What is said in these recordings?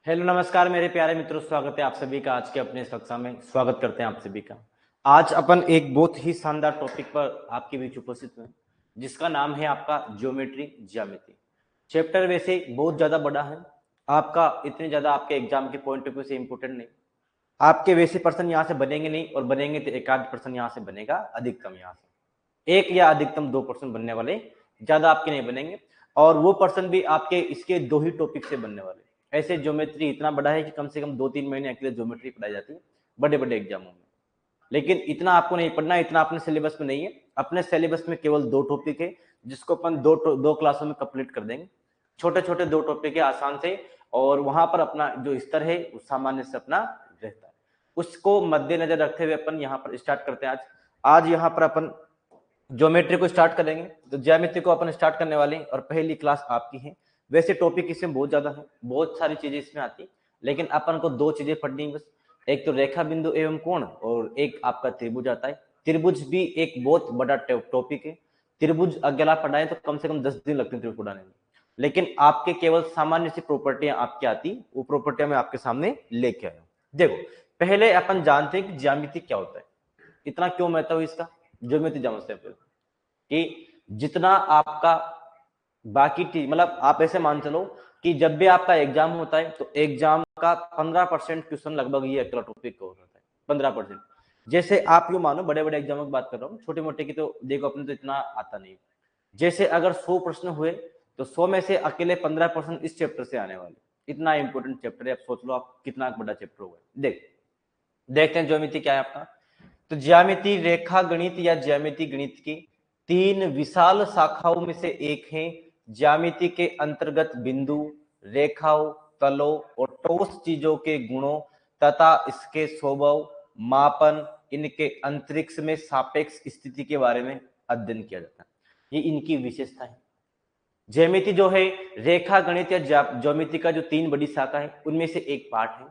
Hello नमस्कार मेरे प्यारे मित्रों, स्वागत है आप सभी का आज के अपने इस कक्षा में। स्वागत करते हैं आप सभी का। आज अपन एक बहुत ही शानदार टॉपिक पर आपके बीच उपस्थित हुए, जिसका नाम है आपका ज्योमेट्री ज्यामिति। चैप्टर वैसे बहुत ज्यादा बड़ा है, आपका इतने ज्यादा आपके एग्जाम के पॉइंट ऑफ व्यू से इंपोर्टेंट नहीं। आपके वैसे पर्सन यहाँ से बनेंगे नहीं, और बनेंगे तो एक आध पर्सन यहाँ से बनेगा, अधिकतम यहाँ से एक या अधिकतम 2% बनने वाले, ज्यादा आपके नहीं बनेंगे। और वो पर्सन भी आपके इसके 2 ही टॉपिक से बनने वाले। ऐसे ज्योमेट्री इतना बड़ा है कि कम से कम 2-3 महीने अकेले ज्योमेट्री पढ़ाई जाती है बड़े बड़े एग्जामों में। लेकिन इतना आपको नहीं पढ़ना, इतना अपने सिलेबस में नहीं है। अपने सिलेबस में केवल 2 टॉपिक है, जिसको अपन दो क्लासों में कंप्लीट कर देंगे। छोटे छोटे 2 टॉपिक है, आसान से, और वहां पर अपना जो स्तर है उस सामान्य से अपना रहता है। उसको मद्देनजर रखते हुए अपन यहाँ पर स्टार्ट करते हैं। आज यहाँ पर अपन ज्योमेट्री को स्टार्ट करेंगे। तो ज्यामिति को अपन स्टार्ट करने वाले हैं और पहली क्लास आपकी है। वैसे टॉपिक इसमें बहुत ज्यादा है, बहुत सारी चीजें इसमें आती, लेकिन अपन को 2 चीजें पढ़नी है बस। एक तो रेखा बिंदु एवं कोण, और एक आपका त्रिभुज आता है। त्रिभुज भी एक बहुत बड़ा टॉपिक है। त्रिभुज अकेला पढ़ाए तो कम से कम 10 दिन लगते हैं त्रिभुज पढ़ाने में। लेकिन आपके केवल सामान्य सी प्रॉपर्टियां आपकी आती, वो प्रॉपर्टियां मैं आपके सामने लेके आया हूं। देखो, पहले अपन जानते हैं कि ज्यामिति क्या होता है, इतना क्यों महत्व है इसका। ज्योमेट्री समझते हैं कि जितना आपका बाकी चीज, मतलब आप ऐसे मान चलो कि जब भी आपका एग्जाम होता है तो एग्जाम का 15% क्वेश्चन लगभग ये अकेला टॉपिक का होता है। 15%। जैसे आप यू मानो, बड़े बड़े एग्जामों की बात कर रहा हूँ, छोटे मोटे की तो देखो अपने तो इतना आता नहीं। जैसे अगर 100 प्रश्न हुए तो 100 में से अकेले 15% इस चैप्टर से आने वाले। इतना इंपॉर्टेंट चैप्टर है। आप सोच लो आप कितना बड़ा चैप्टर होगा। देखते हैं ज्यामिति क्या है आपका। तो ज्यामिति रेखा गणित या ज्यामिति गणित की 3 विशाल शाखाओं में से एक है। ज्यामिति के अंतर्गत बिंदु, रेखाओं, तलों और ठोस चीजों के गुणों तथा इसके स्वभाव, मापन, इनके अंतरिक्ष में सापेक्ष स्थिति के बारे में अध्ययन किया जाता है। ये इनकी विशेषता है। ज्यामिति जो है रेखा गणित या ज्योमेट्री का जो 3 बड़ी शाखा है उनमें से एक पार्ट है।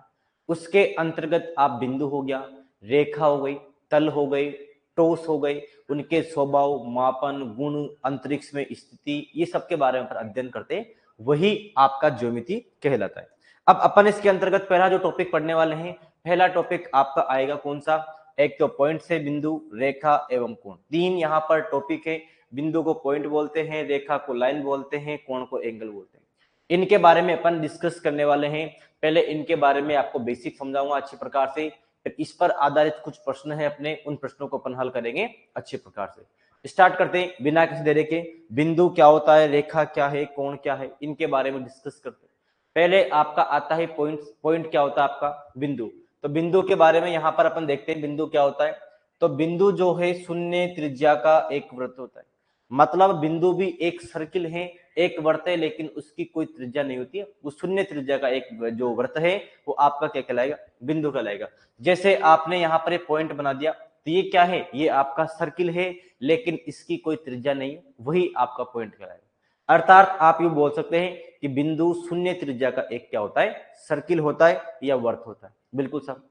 उसके अंतर्गत आप बिंदु हो गया, रेखा हो गई, तल हो गई, ठोस हो गई, उनके स्वभाव, मापन, गुण, अंतरिक्ष में स्थिति, ये सब के बारे में अध्ययन करते हैं। वही आपका ज्योमेट्री कहलाता है। अब अपन इसके अंतर्गत पहला जो टॉपिक पढ़ने वाले हैं, पहला टॉपिक आपका आएगा कौन सा। एक तो पॉइंट से बिंदु, रेखा एवं कोण। 3 यहाँ पर टॉपिक है। बिंदु को पॉइंट बोलते हैं, रेखा को लाइन बोलते हैं, कोण को एंगल बोलते हैं। इनके बारे में अपन डिस्कस करने वाले हैं। पहले इनके बारे में आपको बेसिक समझाऊंगा अच्छे प्रकार से, फिर इस पर आधारित कुछ प्रश्न है अपने, उन प्रश्नों को अपन हल करेंगे अच्छे प्रकार से। स्टार्ट करते हैं बिना किसी देरी के। बिंदु क्या होता है, रेखा क्या है, कोण क्या है, इनके बारे में डिस्कस करते हैं। पहले आपका आता है पॉइंट। पॉइंट क्या होता है आपका, बिंदु। तो बिंदु के बारे में यहाँ पर अपन देखते हैं बिंदु क्या होता है। तो बिंदु जो है शून्य त्रिज्या का एक वृत्त होता है। मतलब बिंदु भी एक सर्किल है, एक वृत्त है, लेकिन उसकी कोई त्रिज्या नहीं होती है। वो शून्य त्रिज्या का एक जो वृत्त है वो आपका क्या कहलाएगा, बिंदु कहलाएगा। जैसे आपने यहाँ पर एक पॉइंट बना दिया, तो ये क्या है, ये आपका सर्किल है, लेकिन इसकी कोई त्रिज्या नहीं है, वही आपका पॉइंट कहलाएगा। अर्थात आप ये बोल सकते हैं कि बिंदु शून्य त्रिज्या का एक क्या होता है, सर्किल होता है या वृत्त होता है। बिल्कुल सब।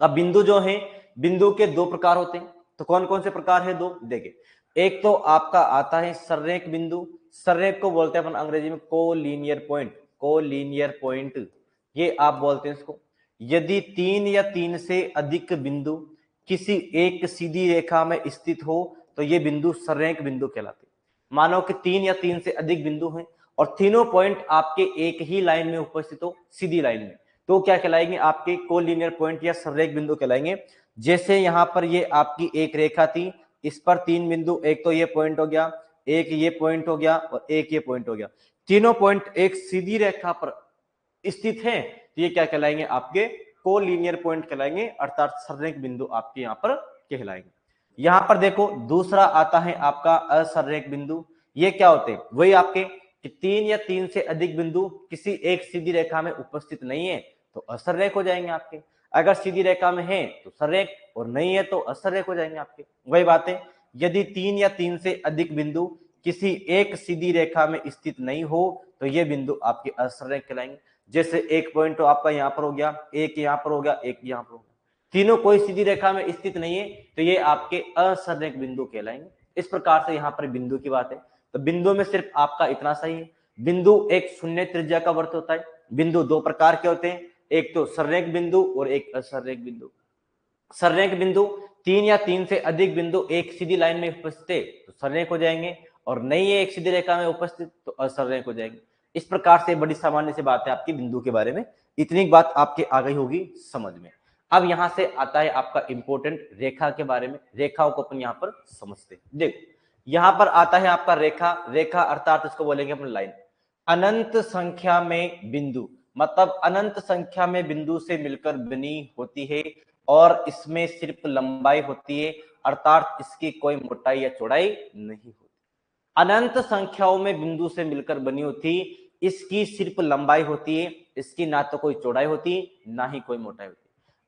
अब बिंदु जो है, बिंदु के 2 प्रकार होते हैं। तो कौन कौन से प्रकार है, 2 देखिए। एक तो आपका आता है सररेख बिंदु। सररेख को बोलते हैं अपन अंग्रेजी में कोलिनियर पॉइंट। कोलिनियर पॉइंट, ये आप बोलते हैं इसको। यदि 3 या 3 से अधिक बिंदु किसी एक सीधी रेखा में स्थित हो तो ये बिंदु सररेख बिंदु कहलाते हैं। मानो कि 3 या 3 से अधिक बिंदु हैं और तीनों पॉइंट आपके एक ही लाइन में उपस्थित हो, सीधी लाइन में, तो क्या कहलाएंगे, आपके कोलिनियर पॉइंट या सररेख बिंदु कहलाएंगे। जैसे यहां पर ये आपकी एक रेखा थी, इस पर 3 बिंदु, एक तो ये पॉइंट हो गया, एक ये पॉइंट हो गया और एक ये पॉइंट हो गया। तीनों पॉइंट एक सीधी रेखा पर स्थित हैं, तो ये क्या कहलाएंगे, आपके कोलिनियर पॉइंट कहलाएंगे, अर्थात सररेख बिंदु आपके यहाँ पर कहलाएंगे। यहां पर देखो दूसरा आता है आपका असररेख बिंदु। ये क्या होते हैं, वही आपके कि 3 या 3 से अधिक बिंदु किसी एक सीधी रेखा में उपस्थित नहीं है तो असररेख हो जाएंगे आपके। अगर सीधी रेखा में है तो सररेख, और नहीं है तो असररेख हो जाएंगे आपके। वही बात है, यदि 3 या 3 से अधिक बिंदु किसी एक सीधी रेखा में स्थित नहीं हो तो ये बिंदु आपके असररेख कहलाएंगे। जैसे एक पॉइंट तो आपका यहाँ पर हो गया, एक यहाँ पर हो गया, एक यहाँ पर हो गया, तीनों कोई सीधी रेखा में स्थित नहीं है तो ये आपके असररेख बिंदु कहलाएंगे। इस प्रकार से यहाँ पर बिंदु की बात है। तो बिंदु में सिर्फ आपका इतना सही है, बिंदु एक शून्य त्रिज्या का वृत्त होता है, बिंदु दो प्रकार के होते हैं, एक तो सररेख बिंदु और एक असररेख बिंदु। सररेख बिंदु तीन या तीन से अधिक बिंदु एक सीधी लाइन में उपस्थित है तो सररेख हो जाएंगे, और नहीं है एक सीधी रेखा में उपस्थित तो असररेख हो जाएंगे। इस प्रकार से बड़ी सामान्य सी बात है आपकी बिंदु के बारे में, इतनी बात आपके आ गई होगी समझ में। अब यहां से आता है आपका इंपॉर्टेंट रेखा के बारे में, रेखाओं को अपन यहाँ पर समझते हैं। देखो यहां पर आता है आपका रेखा, रेखा अर्थात इसको बोलेंगे अपन लाइन। अनंत संख्या में बिंदु, मतलब अनंत संख्या में बिंदु से मिलकर बनी होती है और इसमें सिर्फ लंबाई होती है, अर्थात इसकी कोई मोटाई या चौड़ाई नहीं होती। अनंत संख्याओं में बिंदु से मिलकर बनी होती, इसकी सिर्फ लंबाई होती है, इसकी ना तो कोई चौड़ाई होती ना ही कोई मोटाई होती।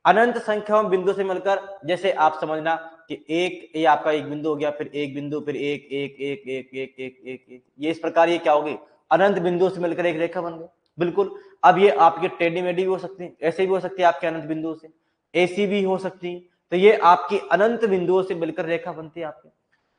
अनंत संख्याओं में बिंदु से मिलकर, जैसे आप समझना कि एक ये आपका एक बिंदु हो गया, फिर एक बिंदु, फिर एक एक एक एक एक एक एक एक, ये इस प्रकार ये क्या होगी, अनंत बिंदु से मिलकर एक रेखा बन गई। बिल्कुल, अब ये आपके टेढ़ी मेढ़ी भी हो सकती है, ऐसे भी हो सकती है आपके अनंत बिंदुओं से, ऐसी भी हो सकती है, तो ये आपकी अनंत बिंदुओं से मिलकर रेखा बनती है आपकी।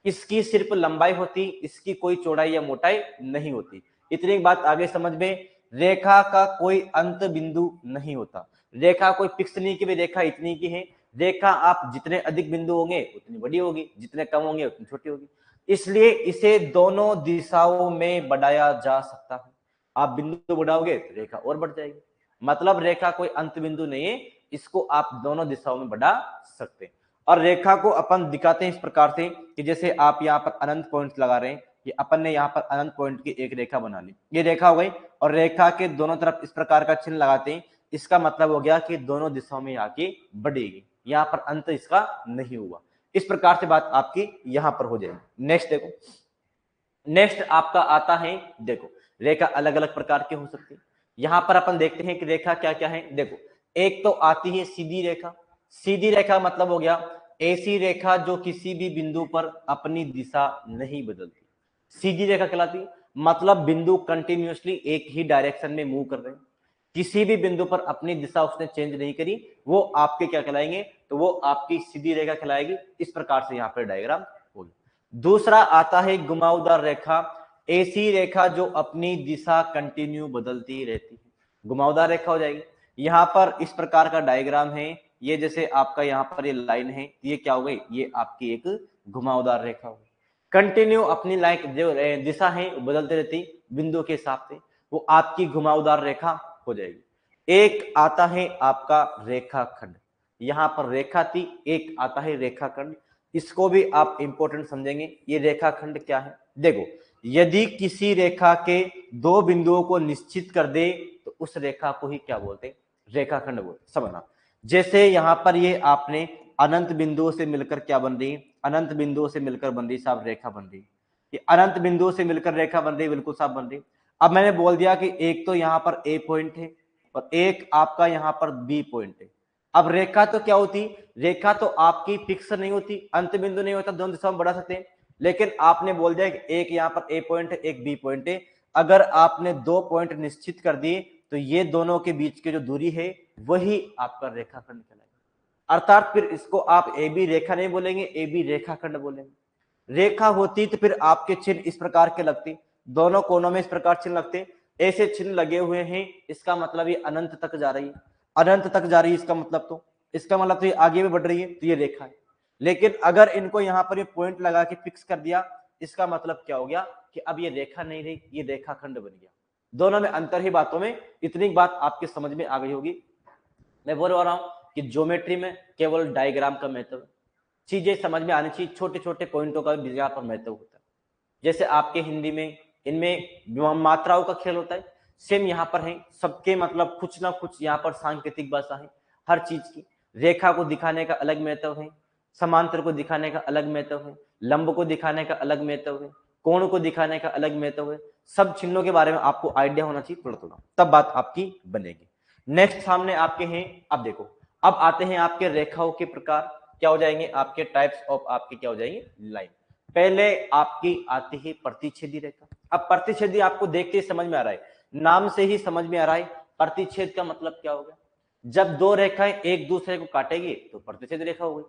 इसकी सिर्फ लंबाई होती, इसकी कोई चौड़ाई या मोटाई नहीं होती। इतनी बात आगे समझ में, रेखा का कोई अंत बिंदु नहीं होता, रेखा कोई फिक्स नहीं कि रेखा इतनी की है, रेखा आप जितने अधिक बिंदु होंगे उतनी बड़ी होगी, जितने कम होंगे उतनी छोटी होगी, इसलिए इसे दोनों दिशाओं में बढ़ाया जा सकता है। आप बिंदु बढ़ाओगे तो रेखा और बढ़ जाएगी, मतलब रेखा कोई अंत बिंदु नहीं है, इसको आप दोनों दिशाओं में बढ़ा सकते हैं। और रेखा को अपन दिखाते हैं इस प्रकार से कि जैसे आप यहाँ पर अनंत पॉइंट लगा रहे हैं, कि अपन ने यहाँ पर अनंत पॉइंट की एक रेखा बना ली, ये रेखा हो गई, और रेखा के दोनों तरफ इस प्रकार का चिन्ह लगाते हैं, इसका मतलब हो गया कि दोनों दिशाओं में आगे बढ़ेगी, यहाँ पर अंत इसका नहीं हुआ। इस प्रकार से बात आपकी यहाँ पर हो जाएगी। नेक्स्ट देखो, नेक्स्ट आपका आता है, देखो रेखा अलग अलग प्रकार की हो सकती है। यहाँ पर अपन देखते हैं कि रेखा क्या क्या है। देखो एक तो आती है सीधी रेखा, सीधी रेखा मतलब हो गया ऐसी रेखा जो किसी भी बिंदु पर अपनी दिशा नहीं बदलती, सीधी रेखा कहलाती। मतलब बिंदु कंटिन्यूअसली एक ही डायरेक्शन में मूव कर रहे हैं, किसी भी बिंदु पर अपनी दिशा उसने चेंज नहीं करी, वो आपके क्या कहलाएंगे, तो वो आपकी सीधी रेखा कहलाएगी। इस प्रकार से यहाँ पर डायग्राम होगी। दूसरा आता है घुमावदार रेखा, ऐसी रेखा जो अपनी दिशा कंटिन्यू बदलती रहती है, घुमावदार रेखा हो जाएगी। यहाँ पर इस प्रकार का डायग्राम है, ये जैसे आपका यहाँ पर ये लाइन है, ये क्या हो गई, ये आपकी एक घुमावदार रेखा हो गई। कंटिन्यू अपनी लाइन जो दिशा है बदलती रहती बिंदु के हिसाब से, वो आपकी घुमावदार रेखा हो जाएगी। एक आता है आपका रेखाखंड, यहाँ पर रेखा थी, एक आता है रेखाखंड, इसको भी आप इंपॉर्टेंट समझेंगे। ये रेखाखंड क्या है, देखो यदि किसी रेखा के दो बिंदुओं को निश्चित कर दे तो उस रेखा को ही क्या बोलते हैं, रेखाखंड बोलते। समझना, जैसे यहाँ पर ये आपने अनंत बिंदुओं से मिलकर क्या बन रही है, अनंत बिंदुओं से मिलकर बन रही साहब रेखा बन रही, ये अनंत बिंदुओं से मिलकर रेखा बन रही, बिल्कुल साफ बन रही। अब मैंने बोल दिया कि एक तो यहाँ पर ए पॉइंट है और एक आपका यहाँ पर बी पॉइंट है। अब रेखा तो क्या होती, रेखा तो आपकी फिक्स नहीं होती, अंत बिंदु नहीं होता, दोनों दिशाओं में बढ़ा सकते हैं, लेकिन आपने बोल दिया कि एक यहाँ पर ए पॉइंट है, एक बी पॉइंट है। अगर आपने दो पॉइंट निश्चित कर दिए तो ये दोनों के बीच की जो दूरी है वही आपका रेखाखंड कहलाएगा। अर्थात फिर इसको आप ए बी रेखा नहीं बोलेंगे, ए बी रेखाखंड बोलेंगे। रेखा होती तो फिर आपके चिन्ह इस प्रकार के लगते, दोनों कोनों में इस प्रकार चिन्ह लगते, ऐसे चिन्ह लगे हुए हैं, इसका मतलब ये अनंत तक जा रही है, अनंत तक जा रही है, इसका मतलब तो ये आगे भी बढ़ रही है, तो ये रेखा है। लेकिन अगर इनको यहाँ पर ये पॉइंट लगा के फिक्स कर दिया, इसका मतलब क्या हो गया कि अब ये रेखा नहीं रही, ये रेखाखंड बन गया। दोनों में अंतर ही बातों में, इतनी बात आपके समझ में आ गई होगी। मैं बोल रहा हूं कि ज्योमेट्री में केवल डायग्राम का महत्व है, चीजें समझ में आनी चाहिए, छोटे छोटे पॉइंटों का भी यहाँ पर महत्व होता है। जैसे आपके हिंदी में इनमें मात्राओं का खेल होता है, सेम यहाँ पर है, सबके मतलब कुछ ना कुछ यहाँ पर सांकेतिक भाषा है हर चीज की। रेखा को दिखाने का अलग महत्व है, समांतर को दिखाने का अलग महत्व है, लंब को दिखाने का अलग महत्व है, कोण को दिखाने का अलग महत्व है। सब चिन्हों के बारे में आपको आइडिया होना चाहिए थोड़ा थोड़ा, तब बात आपकी बनेगी। नेक्स्ट सामने आपके हैं, अब देखो अब आते हैं आपके रेखाओं के प्रकार, क्या हो जाएंगे आपके टाइप्स ऑफ, आपके क्या हो जाएंगे लाइन। पहले आपकी आती है प्रतिच्छेदी रेखा। अब प्रतिच्छेदी आपको देख के समझ में आ रहा है, नाम से ही समझ में आ रहा है प्रतिच्छेद का मतलब क्या होगा। जब दो रेखाएं एक दूसरे को काटेगी तो प्रतिच्छेद रेखा हो गई,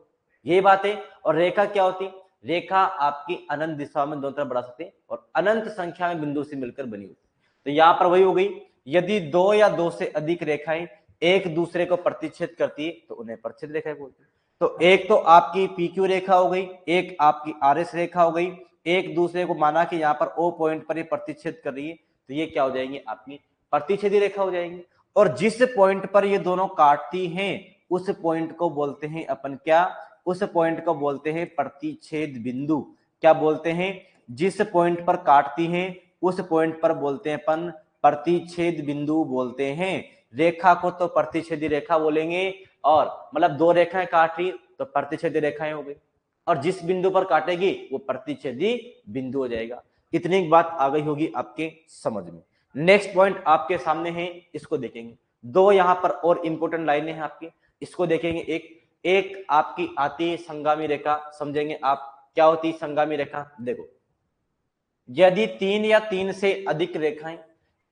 ये बात है। और रेखा क्या होती, रेखा आपकी अनंत दिशा में दोनों तरफ बढ़ा सकते हैं और अनंत संख्या में बिंदु से मिलकर बनी होती। तो यहाँ पर वही हो गई यदि दो या दो से अधिक रेखाएं एक दूसरे को प्रतिच्छेद करती है तो उन्हें प्रतिच्छेद रेखाएं बोलते हैं। तो एक तो आपकी PQ रेखा हो गई, एक आपकी RS रेखा हो गई, एक दूसरे को माना कि यहाँ पर O पॉइंट पर ये प्रतिच्छेद कर रही है, तो ये क्या हो जाएंगी, आपकी प्रतिच्छेदी रेखा हो जाएंगी। और जिस पॉइंट पर ये दोनों काटती हैं उस पॉइंट को बोलते हैं अपन क्या, उस पॉइंट को बोलते हैं प्रतिच्छेद बिंदु। क्या बोलते हैं, जिस पॉइंट पर काटती हैं उस पॉइंट पर बोलते हैं अपन प्रतिच्छेद बिंदु बोलते हैं। रेखा को तो प्रतिच्छेदी रेखा बोलेंगे, और मतलब दो रेखाएं काट रही तो प्रतिच्छेदी रेखाएं हो गई, और जिस बिंदु पर काटेगी वो प्रतिच्छेदी बिंदु हो जाएगा। इतनी बात आ गई होगी आपके समझ में। नेक्स्ट पॉइंट आपके सामने है, इसको देखेंगे। दो यहां पर और इंपॉर्टेंट लाइनें हैं आपकी, इसको देखेंगे। एक आपकी आती है संगामी रेखा, समझेंगे आप क्या होती है संगामी रेखा। देखो, यदि तीन या तीन से अधिक रेखाएं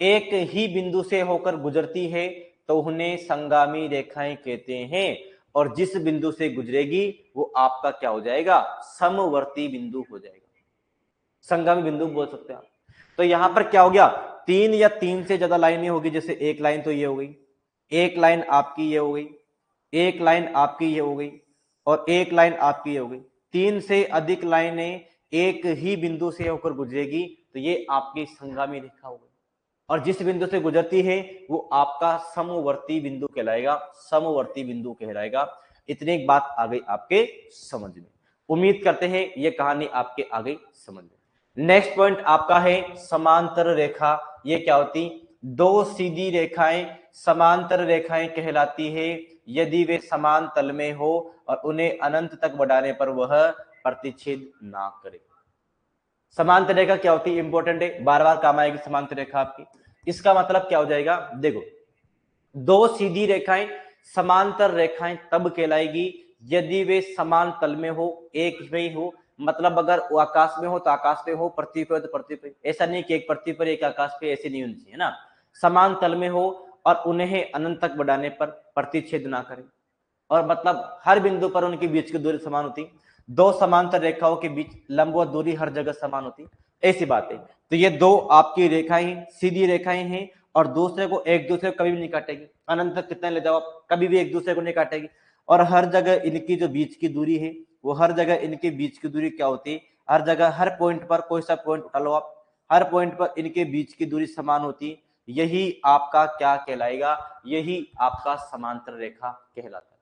एक ही बिंदु से होकर गुजरती है तो उन्हें संगामी रेखाएं कहते हैं, और जिस बिंदु से गुजरेगी वो आपका क्या हो जाएगा, समवर्ती बिंदु हो जाएगा, संगामी बिंदु बोल सकते हैं आप। तो यहां पर क्या हो गया, तीन या तीन से ज्यादा लाइनें होगी, जैसे एक लाइन तो ये हो गई, एक लाइन आपकी ये हो गई, एक लाइन आपकी ये हो गई, और एक लाइन आपकी ये हो गई। तीन से अधिक लाइनें एक ही बिंदु से होकर गुजरेगी तो ये आपकी संगामी रेखा हो गई, और जिस बिंदु से गुजरती है वो आपका समवर्ती बिंदु कहलाएगा, समवर्ती बिंदु कहलाएगा। इतनी एक बात आ गई आपके समझ में। उम्मीद करते हैं ये कहानी आपके आ गई समझ में। नेक्स्ट पॉइंट आपका है समांतर रेखा। ये क्या होती, दो सीधी रेखाएं समांतर रेखाएं कहलाती है यदि वे समान तल में हो और उन्हें अनंत तक बढ़ाने पर वह प्रतिच्छेद ना करे। समांतर रेखा क्या होती है, इंपॉर्टेंट है, बार बार काम आएगी समांतर रेखा आपकी। इसका मतलब क्या हो जाएगा, देखो, दो सीधी रेखाएं समांतर रेखाएं तब कहलाएगी यदि वे समान तल में हो, एक में हो। मतलब अगर वो आकाश में हो तो आकाश पे हो, पृथ्वी पे हो तो पृथ्वी पे। ऐसा नहीं कि एक पृथ्वी पर एक आकाश पे, ऐसे नहीं होनी चाहिए ना। समान तल में हो और उन्हें अनंत तक बढ़ाने पर प्रतिच्छेद ना करें, और मतलब हर बिंदु पर उनके बीच की दूरी समान होती। दो समांतर रेखाओं के बीच लंबवत दूरी हर जगह समान होती, ऐसी बात है। तो ये दो आपकी रेखाएं सीधी रेखाएं हैं, और दूसरे को एक दूसरे को कभी भी नहीं काटेगी, अनंत तक कितना ले जाओ आप, कभी भी एक दूसरे को नहीं काटेगी। और हर जगह इनकी जो बीच की दूरी है, वो हर जगह इनके बीच की दूरी क्या होती है, हर जगह हर पॉइंट पर, कोई सा पॉइंट उठा लो आप, हर पॉइंट पर इनके बीच की दूरी समान होती। यही आपका क्या कहलाएगा, यही आपका समांतर रेखा कहलाता है।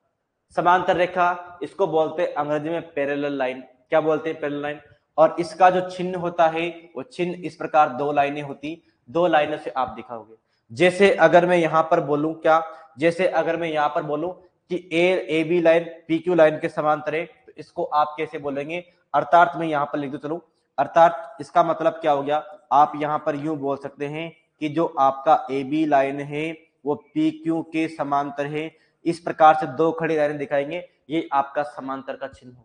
समांतर रेखा इसको बोलते हैं अंग्रेजी में पैरेलल लाइन। क्या बोलते हैं, पैरेलल लाइन। और इसका जो चिन्ह होता है वो चिन्ह इस प्रकार, दो लाइनें होती, दो लाइनों से आप दिखाओगे। जैसे अगर मैं यहां पर बोलूं क्या, जैसे अगर मैं यहां पर बोलूं कि A B line PQ line के समांतर है, तो इसको आप कैसे बोलेंगे, अर्थात मैं यहां पर लिख दो चलो। अर्थात इसका मतलब क्या हो गया, आप यहां पर यूं बोल सकते हैं कि जो आपका AB लाइन है वो PQ के समांतर है। इस प्रकार से दो खड़ी लाइनें दिखाएंगे, ये आपका समांतर का चिन्ह होगा।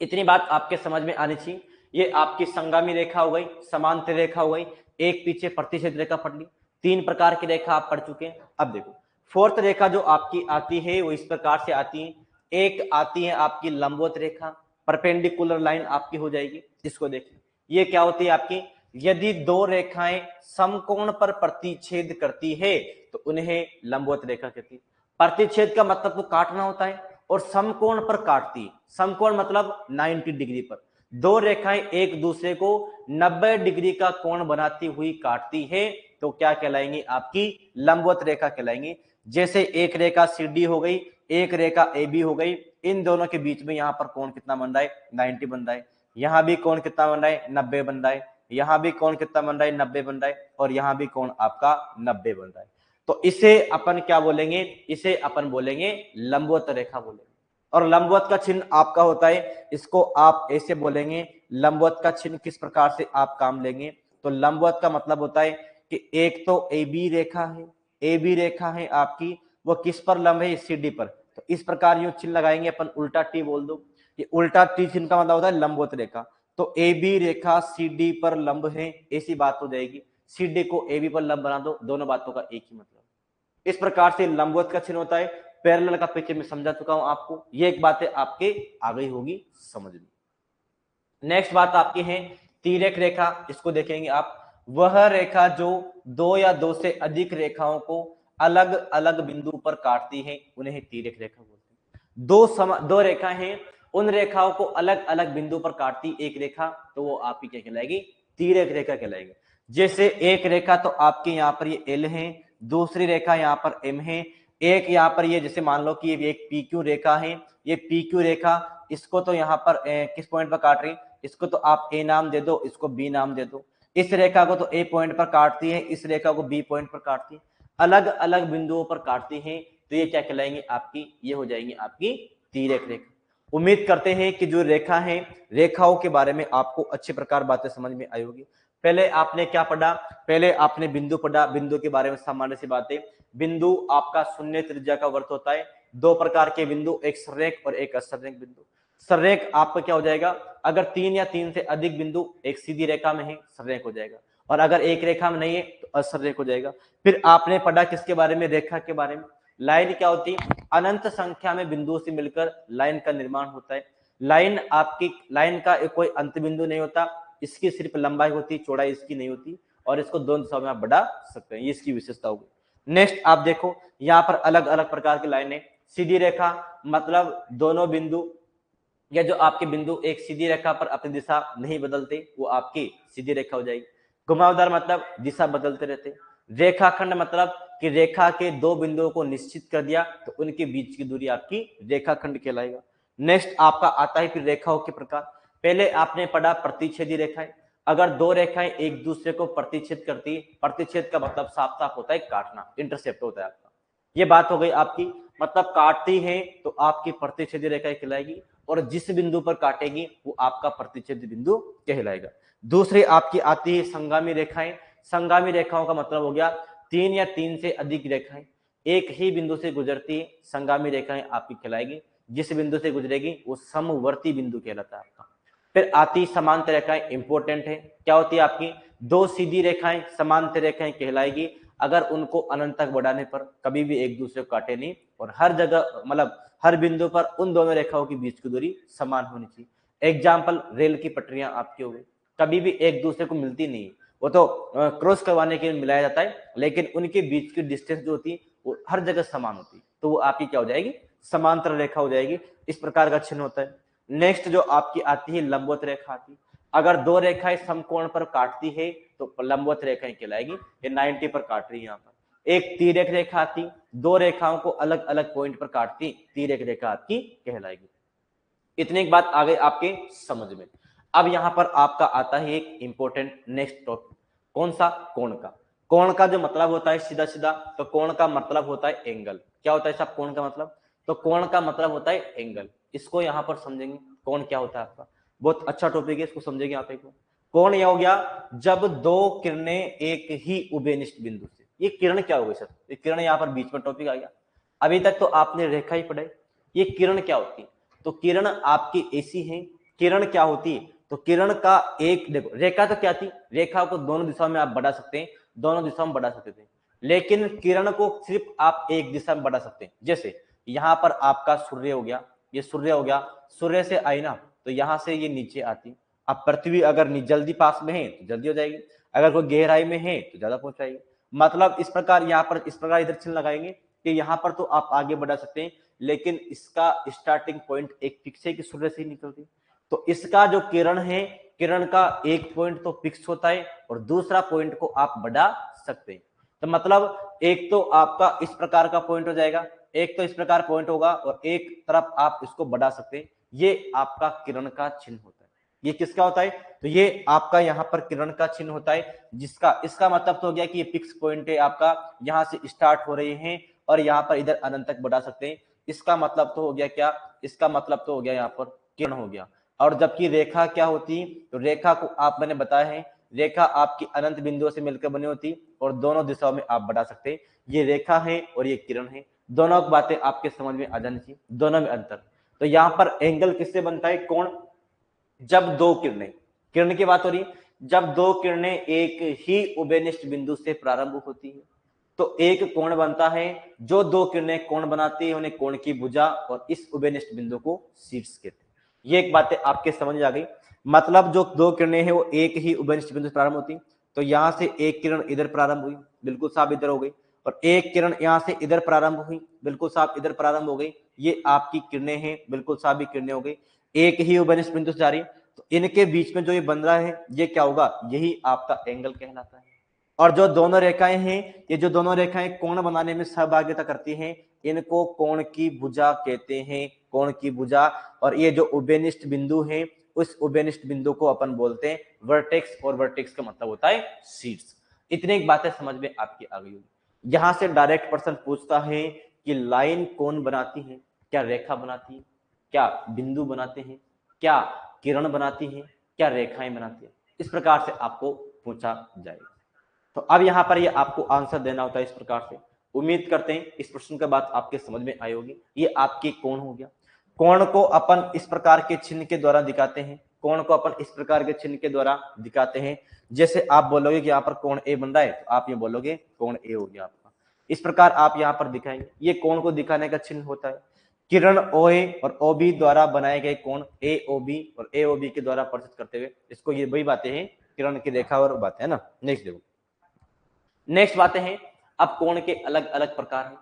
इतनी बात आपके समझ में आनी चाहिए। ये आपकी संगामी रेखा हो गई, समांतर रेखा हो गई, एक पीछे प्रतिच्छेद रेखा पढ़ ली। तीन प्रकार की रेखा आप पढ़ चुके हैं। अब देखो, फोर्थ रेखा जो आपकी आती है वो इस प्रकार से आती है। एक आती है आपकी लंबवत रेखा, परपेंडिकुलर लाइन आपकी हो जाएगी। इसको देखिए, ये क्या होती है आपकी, यदि दो रेखाएं समकोण पर प्रतिच्छेद करती है तो उन्हें लंबवत रेखा कहती है। प्रतिच्छेद का मतलब तो काटना होता है, और समकोण पर काटती है। समकोण मतलब 90 डिग्री पर दो रेखाएं एक दूसरे को 90 डिग्री का कोण बनाती हुई काटती है तो क्या कहलाएंगी, आपकी लंबवत रेखा कहलाएंगी। जैसे एक रेखा CD हो गई, एक रेखा AB हो गई, इन दोनों के बीच में यहाँ पर कोण कितना बन रहा है, 90 बन रहा है। यहाँ भी कोण कितना बन रहा है, 90 बन रहा है। यहाँ भी कोण कितना बन रहा है, 90 बन रहा है। और यहाँ भी कोण आपका 90 बन रहा है। तो इसे अपन क्या बोलेंगे, इसे अपन बोलेंगे लंबवत रेखा बोलेंगे। और लंबवत का चिन्ह आपका होता है, इसको आप ऐसे बोलेंगे। लंबवत का चिन्ह किस प्रकार से आप काम लेंगे, तो लंबवत का मतलब होता है कि एक तो AB रेखा है, AB रेखा है आपकी, वो किस पर लंब है, CD पर। तो इस प्रकार यूं चिन्ह लगाएंगे अपन, उल्टा T बोल दो। ये उल्टा T चिन्ह का मतलब होता है लंबवत रेखा। तो AB रेखा CD पर लंब है, ऐसी बात हो जाएगी। CD को AB पर लंब बना दो, दोनों बातों का एक ही मतलब। इस प्रकार से लंबवत का चिन्ह होता है। पैरेलल का पीछे में समझा चुका हूं आपको, ये एक बातें आपके आ गई होगी समझ में। नेक्स्ट बात आपकी है तिर्यक रेखा, इसको देखेंगे आप। वह रेखा जो दो या दो से अधिक रेखाओं को अलग अलग बिंदु पर काटती है उन्हें तिर्यक रेखा बोलते हैं। दो रेखा हैं, उन रेखाओं को अलग अलग बिंदु पर काटती एक रेखा, तो वो आपकी क्या कहलाएगी? तिर्यक रेखा कहलाएगी। जैसे एक रेखा तो आपके यहाँ पर ये एल है, दूसरी रेखा यहाँ पर एम है, एक यहाँ पर ये जैसे मान लो कि ये एक पी क्यू रेखा है, ये पी क्यू रेखा, इसको तो यहाँ पर किस पॉइंट पर काट रही, इसको तो आप ए नाम दे दो, इसको बी नाम दे दो। इस रेखा को तो ए पॉइंट पर काटती है, इस रेखा को बी पॉइंट पर काटती है, अलग अलग बिंदुओं पर काटती है, तो ये क्या कहलाएंगे? आपकी ये हो जाएंगी आपकी तिर्यक रेखा। उम्मीद करते हैं कि जो रेखा है, रेखाओं के बारे में आपको अच्छे प्रकार बातें समझ में आई होगी। पहले आपने क्या पढ़ा? पहले आपने बिंदु पढ़ा, बिंदु के बारे में सामान्य सी बातें। बिंदु आपका शून्य त्रिज्या का वर्त होता है। दो प्रकार के बिंदु, एक सररेख और एक असररेख बिंदु। सररेख आपका क्या हो जाएगा? अगर तीन या तीन से अधिक बिंदु एक सीधी रेखा में है, सररेख हो जाएगा, और अगर एक रेखा में नहीं है तो असररेख हो जाएगा। फिर आपने पढ़ा किसके बारे में? रेखा के बारे में। लाइन क्या होती है? अनंत संख्या में बिंदुओं से मिलकर लाइन का निर्माण होता है। लाइन आपकी, लाइन का कोई अंत बिंदु नहीं होता, इसकी सिर्फ लंबाई होती, चौड़ाई इसकी नहीं होती, और इसको दोनों दिशाओं में आप बढ़ा सकते हैं, ये इसकी विशेषता होगी। नेक्स्ट आप देखो, यहाँ पर अलग अलग प्रकार की लाइनें। सीधी रेखा मतलब दोनों बिंदु या जो आपके बिंदु एक सीधी रेखा पर अपनी दिशा नहीं बदलते, वो आपकी सीधी रेखा हो जाएगी। घुमावदार मतलब दिशा बदलते रहते। रेखाखंड मतलब कि रेखा के दो बिंदुओं को निश्चित कर दिया तो उनके बीच की दूरी आपकी रेखाखंड कहलाएगा। नेक्स्ट आपका आता है फिर रेखाओं के प्रकार। पहले आपने पढ़ा प्रतिच्छेदी रेखाएं। अगर दो रेखाएं एक दूसरे को प्रतिच्छेद करती, प्रतिच्छेद का मतलब साफ साफ होता है काटना, इंटरसेप्ट होता है आपका। ये बात हो गई आपकी, मतलब काटती है तो आपकी प्रतिच्छेदी रेखा कहलाएगी, और जिस बिंदु पर काटेगी वो आपका प्रतिच्छेद बिंदु कहलाएगा। दूसरी आपकी आती है संगामी रेखाएं। संगामी रेखाओं का मतलब हो गया तीन या तीन से अधिक रेखाएं एक ही बिंदु से गुजरती है, संगामी रेखाएं आपकी कहलाएगी। जिस बिंदु से गुजरेगी वो समवर्ती बिंदु कहलाता है आपका। फिर आती समांतर रेखाएं, इंपोर्टेंट है। क्या होती है आपकी? दो सीधी रेखाएं समांतर रेखाएं कहलाएगी अगर उनको अनंत तक बढ़ाने पर कभी भी एक दूसरे को काटे नहीं, और हर जगह मतलब हर बिंदु पर उन दोनों रेखाओं के बीच की दूरी समान होनी चाहिए। एग्जाम्पल, रेल की पटरियां आपकी हो गई, कभी भी एक दूसरे को मिलती नहीं, वो तो क्रॉस करवाने के लिए मिलाया जाता है, लेकिन उनके बीच की डिस्टेंस जो होती है वो हर जगह समान होती है, तो वो आपकी क्या हो जाएगी? समांतर रेखा हो जाएगी। इस प्रकार का चिन्ह होता है। नेक्स्ट जो आपकी आती है लंबवत रेखा आती है। अगर दो रेखाएं समकोण पर काटती है तो लंबवत रेखाएं कहलाएगी। ये 90 पर काट रही है यहाँ पर। एक तिर्यक रेखा आती, दो रेखाओं को अलग अलग पॉइंट पर काटती, तिर्यक रेखा आपकी कहलाएगी। इतनी एक बात आ गई आपके समझ में। अब यहाँ पर आपका आता है एक इंपॉर्टेंट नेक्स्ट टॉपिक। कौन सा? कोण का। कोण का जो मतलब होता है सीधा सीधा, तो कोण का मतलब होता है एंगल। क्या होता है साहब कोण का मतलब? तो कोण का मतलब होता है एंगल। इसको यहाँ पर समझेंगे कोण क्या होता है आपका। बहुत अच्छा टॉपिक है, इसको समझेंगे आप एक बार। कोण यह हो गया जब दो किरणें एक ही उभयनिष्ठ बिंदु से, ये किरण क्या हो गई सर? ये किरण यहाँ पर बीच में टॉपिक आ गया। अभी तक तो आपने रेखा ही पढ़ाई, ये किरण क्या होती है? तो किरण आपकी ऐसी है। किरण क्या होती है? तो किरण का एक, देखो रेखा तो क्या थी? रेखा को दोनों दिशाओं में आप बढ़ा सकते हैं, दोनों दिशाओं में बढ़ा सकते थे, लेकिन किरण को सिर्फ आप एक दिशा में बढ़ा सकते हैं। जैसे यहाँ पर आपका सूर्य हो गया, ये सूर्य हो गया, सूर्य से आई ना तो यहाँ से ये नीचे आती। अब पृथ्वी अगर जल्दी पास में है तो जल्दी हो जाएगी, अगर कोई गहराई में है तो ज्यादा पहुंचाएगी। मतलब इस प्रकार यहाँ पर इस प्रकार इधर चिन्ह लगाएंगे कि यहाँ पर तो आप आगे बढ़ा सकते हैं, लेकिन इसका स्टार्टिंग पॉइंट एक फिक्स है कि सूर्य से ही निकलती, तो इसका जो किरण है, किरण का एक पॉइंट तो फिक्स होता है और दूसरा पॉइंट को आप बढ़ा सकते हैं। तो मतलब एक तो आपका इस प्रकार का पॉइंट हो जाएगा, एक तो इस प्रकार पॉइंट होगा, और एक तरफ आप इसको बढ़ा सकते हैं। ये आपका किरण का चिन्ह होता है। ये किसका होता है? तो ये आपका यहाँ पर किरण का चिन्ह होता है, जिसका इसका मतलब तो हो गया कि ये फिक्स पॉइंट है आपका, यहाँ से स्टार्ट हो रहे हैं और यहाँ पर इधर अनंत तक बढ़ा सकते हैं। इसका मतलब तो हो गया क्या? इसका मतलब तो हो गया यहाँ पर किरण हो गया। और जबकि रेखा क्या होती? तो रेखा को आप मैंने बताया है, रेखा आपकी अनंत बिंदुओं से मिलकर बनी होती और दोनों दिशाओं में आप बढ़ा सकते हैं। ये रेखा है और ये किरण है, दोनों बातें आपके समझ में आ जानी चाहिए, दोनों में अंतर। तो यहाँ पर एंगल किससे बनता है? कोण। जब दो किरणें, किरण की बात हो रही है, जब दो किरणें एक ही उभयनिष्ठ बिंदु से प्रारंभ होती है तो एक कोण बनता है। जो दो किरणें कोण बनाती है उन्हें कोण की भुजा और इस उभयनिष्ठ बिंदु को शीर्ष कहते हैं। ये एक बातें आपके समझ आ गई। मतलब जो दो किरणें हैं वो एक ही उभयनिष्ठ बिंदु से प्रारंभ होती, तो यहाँ से एक किरण इधर प्रारंभ हुई, बिल्कुल साफ इधर हो गई, और एक किरण यहाँ से इधर प्रारंभ हुई, बिल्कुल साफ इधर प्रारंभ हो गई। ये आपकी किरणें हैं, बिल्कुल साफ भी किरणें हो गई, एक ही उभयनिष्ठ बिंदु से जा रही है। तो इनके बीच में जो ये बन रहा है ये क्या होगा, यही आपका एंगल कहलाता है। और जो दोनों रेखाएं हैं, ये जो दोनों रेखाएं कोण बनाने में सहभागिता करती हैं, इनको कोण की भुजा कहते हैं, कोण की भुजा। और ये जो उभयनिष्ठ बिंदु हैं, उस उभयनिष्ठ बिंदु को अपन बोलते हैं वर्टेक्स, और वर्टेक्स का मतलब होता है शीर्ष। इतनी बातें समझ में आपकी आ गई होगी। यहां से डायरेक्ट पर्सन पूछता है कि लाइन कौन बनाती है, क्या रेखा बनाती है, क्या बिंदु बनाते हैं, क्या किरण बनाती है, क्या रेखाएं बनाती है, इस प्रकार से आपको पूछा जाएगा। तो अब यहाँ पर ये आपको आंसर देना होता है इस प्रकार से। उम्मीद करते हैं इस प्रश्न का बात आपके समझ में आई होगी। ये आपके कोण हो गया। कोण को अपन इस प्रकार के चिन्ह के द्वारा दिखाते हैं, कोण को अपन इस प्रकार के चिन्ह के द्वारा दिखाते हैं। जैसे आप बोलोगे कि यहाँ पर कोण ए बन रहा है, तो आप ये बोलोगे कोण ए हो गया आपका। इस प्रकार आप यहाँ पर दिखाएंगे, ये कोण को दिखाने का चिन्ह होता है। किरण OA और OB द्वारा बनाए गए कोण AOB और AOB के द्वारा प्रदर्शित करते हुए, इसको ये वही बातें हैं, किरण की रेखा और बातें है ना। नेक्स्ट देखो, नेक्स्ट बातें हैं अब कोण के अलग अलग प्रकार हैं,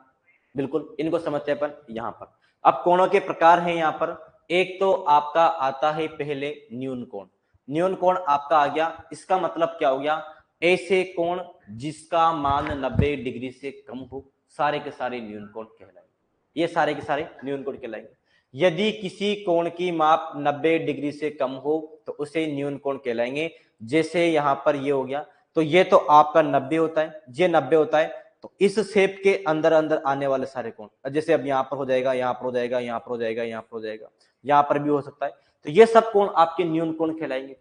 बिल्कुल इनको समझते हैं अपन यहाँ पर। अब कोणों के प्रकार हैं यहाँ पर। एक तो आपका आता है पहले न्यून कोण। न्यून कोण आपका आ गया, इसका मतलब क्या हो गया, ऐसे कोण जिसका मान 90 डिग्री से कम हो, सारे के सारे न्यून कोण कहलाएंगे। ये सारे के सारे न्यून कोण कहलाएंगे। यदि किसी कोण की माप 90 डिग्री से कम हो तो उसे न्यून कोण कहलाएंगे। जैसे यहाँ पर ये हो गया, तो ये तो आपका 90 होता है, ये 90 होता है। तो इस शेप के अंदर अंदर आने वाले सारे कोण, जैसे अब यहाँ पर हो जाएगा, यहाँ पर हो जाएगा, यहाँ पर हो जाएगा, यहाँ पर हो जाएगा, यहाँ पर भी हो सकता है, तो ये सब कोण आपके न्यून कोण कहलाएंगे।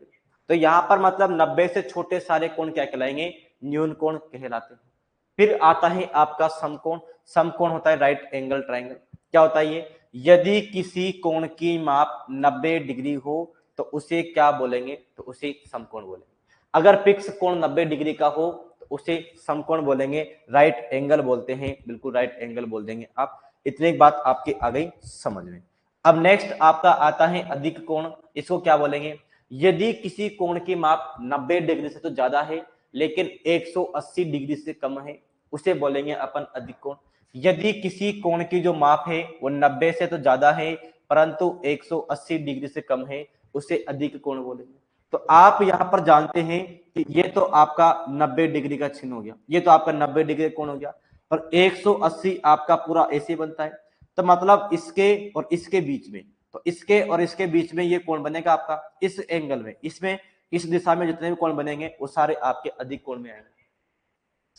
तो यहाँ पर मतलब 90 से छोटे सारे कोण क्या कहलाएंगे, न्यून कोण कहलाते हैं। फिर आता है आपका समकोण। समकोण होता है राइट एंगल ट्राइंगल। क्या होता है ये, यदि किसी कोण की माप 90 डिग्री हो तो उसे क्या बोलेंगे, तो उसे समकोण बोलेंगे। अगर फिक्स कोण 90 डिग्री का हो तो उसे समकोण बोलेंगे, राइट एंगल बोलते हैं, बिल्कुल राइट एंगल बोल देंगे आप। इतनी बात आपके आ गई समझ में। अब नेक्स्ट आपका आता है अधिक कोण। इसको क्या बोलेंगे, यदि किसी कोण की माप 90 डिग्री से तो ज्यादा है लेकिन 180 डिग्री से कम है, उसे बोलेंगे अपन अधिक कोण। यदि किसी कोण की जो माप है वो 90 से तो ज्यादा है परंतु 180 डिग्री से कम है, उसे अधिक कोण बोलेंगे। तो आप यहां पर जानते हैं कि ये तो आपका 90 डिग्री का चिन्ह हो गया, ये तो आपका 90 डिग्री कोण हो गया, और 180 आपका पूरा ऐसे बनता है। तो मतलब इसके और इसके बीच में, तो इसके और इसके बीच में ये कोण बनेगा आपका इस एंगल में, इसमें इस दिशा में जितने भी कोण बनेंगे वो सारे आपके अधिक कोण में आएंगे।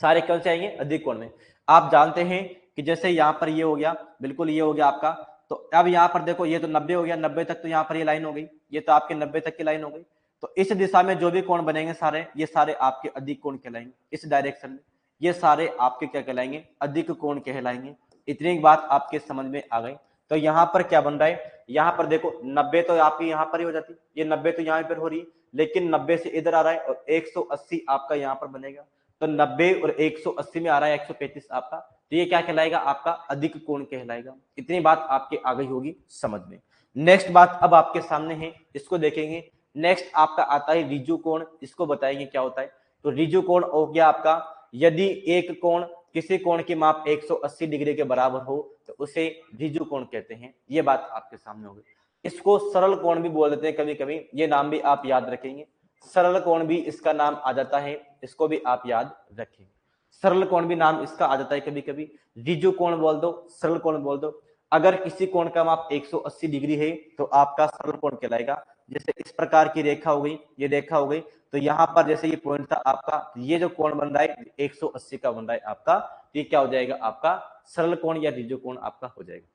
सारे कौन से आएंगे, अधिक कोण में। आप जानते हैं कि जैसे यहाँ पर ये हो गया, बिल्कुल ये हो गया आपका। तो अब यहाँ पर देखो, ये तो 90 हो गया, 90 तक तो यहाँ पर ये लाइन हो गई, ये तो आपके 90 तक की लाइन हो गई। तो इस दिशा में जो भी कोण बनेंगे सारे, ये सारे आपके अधिक कोण कहलाएंगे। इस डायरेक्शन में ये सारे आपके क्या कहलाएंगे, अधिक कोण कहलाएंगे। इतनी बात आपके समझ में आ गई। तो यहाँ पर क्या बन रहा है, यहाँ पर देखो 90 तो आपकी यहाँ पर ही हो जाती, ये 90 तो यहाँ पर हो रही है, लेकिन 90 से इधर आ रहा है और 180 आपका यहाँ पर बनेगा। तो 90 और 180 में आ रहा है 135 आपका, तो ये क्या कहलाएगा, आपका अधिक कोण कहलाएगा। इतनी बात आपके आ गई होगी समझ में। नेक्स्ट बात अब आपके सामने है, इसको देखेंगे। नेक्स्ट आपका आता है रिजु कोण। इसको बताएंगे क्या होता है। तो रिजु कोण हो गया आपका, यदि एक कोण किसी कोण की माप 180 डिग्री के बराबर हो तो उसे रिजु कोण कहते हैं। ये बात आपके सामने होगी। इसको सरल कोण भी बोल देते हैं कभी कभी, ये नाम भी आप याद रखेंगे। सरल कोण भी इसका नाम आ जाता है, इसको भी आप याद रखें। सरल कोण भी नाम इसका आ जाता है कभी कभी, रिजु कोण बोल दो, सरल कोण बोल दो। अगर किसी कोण का माप 180 डिग्री है तो आपका सरल कोण कहलाएगा। जैसे इस प्रकार की रेखा हो गई, ये रेखा हो गई, तो यहाँ पर जैसे ये पॉइंट था आपका, ये जो कोण बन रहा है 180 का बन रहा है आपका, तो ये क्या हो जाएगा, आपका सरल कोण या रिजु कोण आपका हो जाएगा।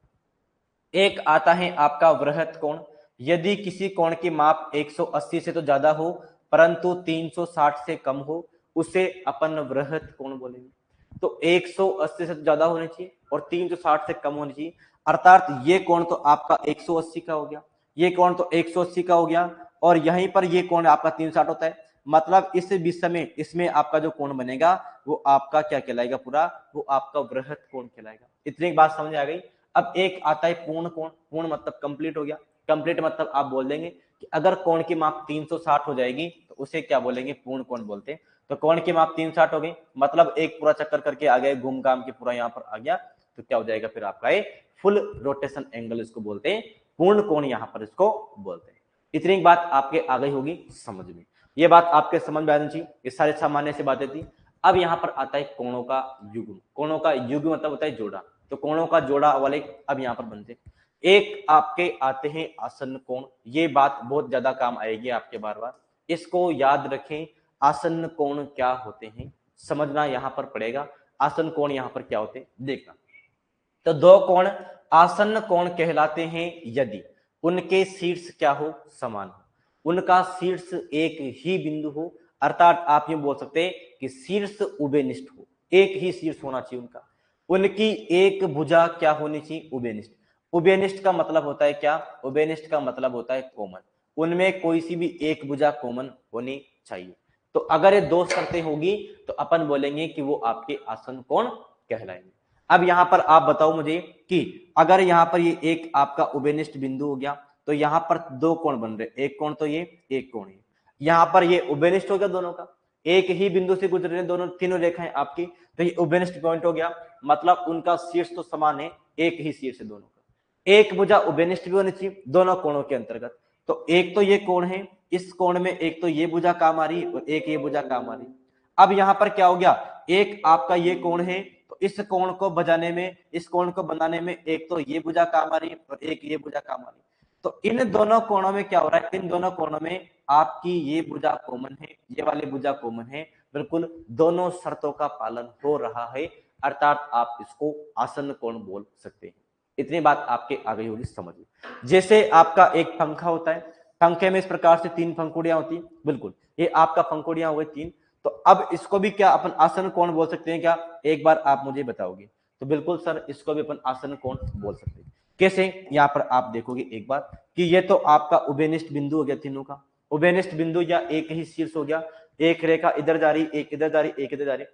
एक आता है आपका वृहत कोण। यदि किसी कोण की माप 180 से तो ज्यादा हो परंतु 360 से कम हो, उसे अपन वृहत कोण बोलेंगे। तो 180 से ज्यादा होनी चाहिए और 360 से कम होनी चाहिए, अर्थात ये कोण तो आपका 180 का हो गया, ये कोण तो 180 का हो गया, और यहीं पर ये कोण आपका 360 होता है। मतलब इस विषय में इसमें आपका जो कोण बनेगा वो आपका क्या कहलाएगा, पूरा वो आपका वृहत कोण कहलाएगा। इतनी बात समझ आ गई। अब एक आता है पूर्ण कोण। पूर्ण मतलब कंप्लीट हो गया। कंप्लीट मतलब आप बोल देंगे कि अगर कोण की माप 360 हो जाएगी तो उसे क्या बोलेंगे, पूर्ण कोण बोलते हैं। तो कोण की माप 360 हो गई, मतलब एक पूरा चक्कर करके आ गया, घूम घाम के पूरा यहाँ पर आ गया, तो क्या हो जाएगा फिर आपका ये फुल रोटेशन एंगल इसको बोलते हैं, पूर्ण कोण यहाँ पर इसको बोलते हैं। इतनी बात आपके आ गई होगी समझ में, ये बात आपके समझ में आनी चाहिए, ये सारी सामान्य सी बातें थी। अब यहाँ पर आता है कोणों का युग्म। कोणों का युग्म मतलब होता है जोड़ा, तो कोणों का जोड़ा वाले अब यहाँ पर बनते हैं। एक आपके आते हैं आसन्न कोण, ये बात बहुत ज्यादा काम आएगी आपके बार बार, इसको याद रखें। आसन्न कोण क्या होते हैं समझना यहाँ पर पड़ेगा, आसन्न कोण यहाँ पर क्या होते हैं देखना। तो दो कोण आसन्न कोण कहलाते हैं यदि उनके शीर्ष क्या हो समान हो, उनका शीर्ष एक ही बिंदु हो, अर्थात आप ये बोल सकते हैं कि शीर्ष उभयनिष्ठ हो, एक ही शीर्ष होना चाहिए उनका। उनकी एक भुजा क्या होनी चाहिए उभयनिष्ठ। उभयनिष्ठ का मतलब होता है क्या, उभयनिष्ठ का मतलब होता है कॉमन, उनमें कोई सी भी एक भुजा कॉमन होनी चाहिए। तो अगर ये दो शर्तें होगी तो अपन बोलेंगे कि वो आपके आसन्न कोण कहलाएंगे। अब यहां पर आप बताओ मुझे कि अगर यहां पर ये एक आपका उभयनिष्ठ बिंदु हो गया तो यहां पर दो कोण बन रहे, एक कोण तो ये, एक कोण है, यहां पर ये उभयनिष्ठ हो गया दोनों का, एक ही बिंदु से गुजर रहे दोनों, तीनों रेखाएं आपकी, तो ये उभयनिष्ठ पॉइंट हो गया, मतलब उनका शीर्ष तो समान है, एक ही शीर्ष है दोनों का। एक भुजा उभयनिष्ठ भी होनी चाहिए दोनों कोणों के अंतर्गत, तो एक तो ये कोण है, इस कोण में एक तो ये भुजा काम आ रही है और एक ये भुजा काम आ रही है। अब यहां पर क्या हो गया, एक आपका ये कोण है, तो इस कोण को बजाने में, इस कोण को बनाने में एक तो ये भुजा काम आ रही है और एक ये भुजा काम आ रही है। तो इन दोनों कोणों में क्या हो रहा है, इन दोनों कोणों में आपकी ये भुजा कॉमन है, ये वाली भुजा कॉमन है, बिल्कुल दोनों शर्तों का पालन हो रहा है, अर्थात आप इसको आसन्न कोण बोल सकते हैं। इतनी बात आपके आ गई होगी समझ में। जैसे आपका एक पंखा होता है, पंखे में इस प्रकार से तीन पंखुड़ियां होती है, बिल्कुल ये आपका पंखुड़ियां हो गई तीन, तो अब इसको भी क्या अपन आसन्न कोण बोल सकते हैं क्या, एक बार आप मुझे बताओगे। तो बिल्कुल सर इसको भी अपन आसन्न कोण बोल सकते हैं। कैसे, यहाँ पर आप देखोगे एक बार कि ये तो आपका उभयनिष्ठ बिंदु हो गया तीनों का, उभयनिष्ठ बिंदु या एक ही शीर्ष हो गया, एक रेखा इधर जा रही, एक इधर जा रही, एक इधर जा रही,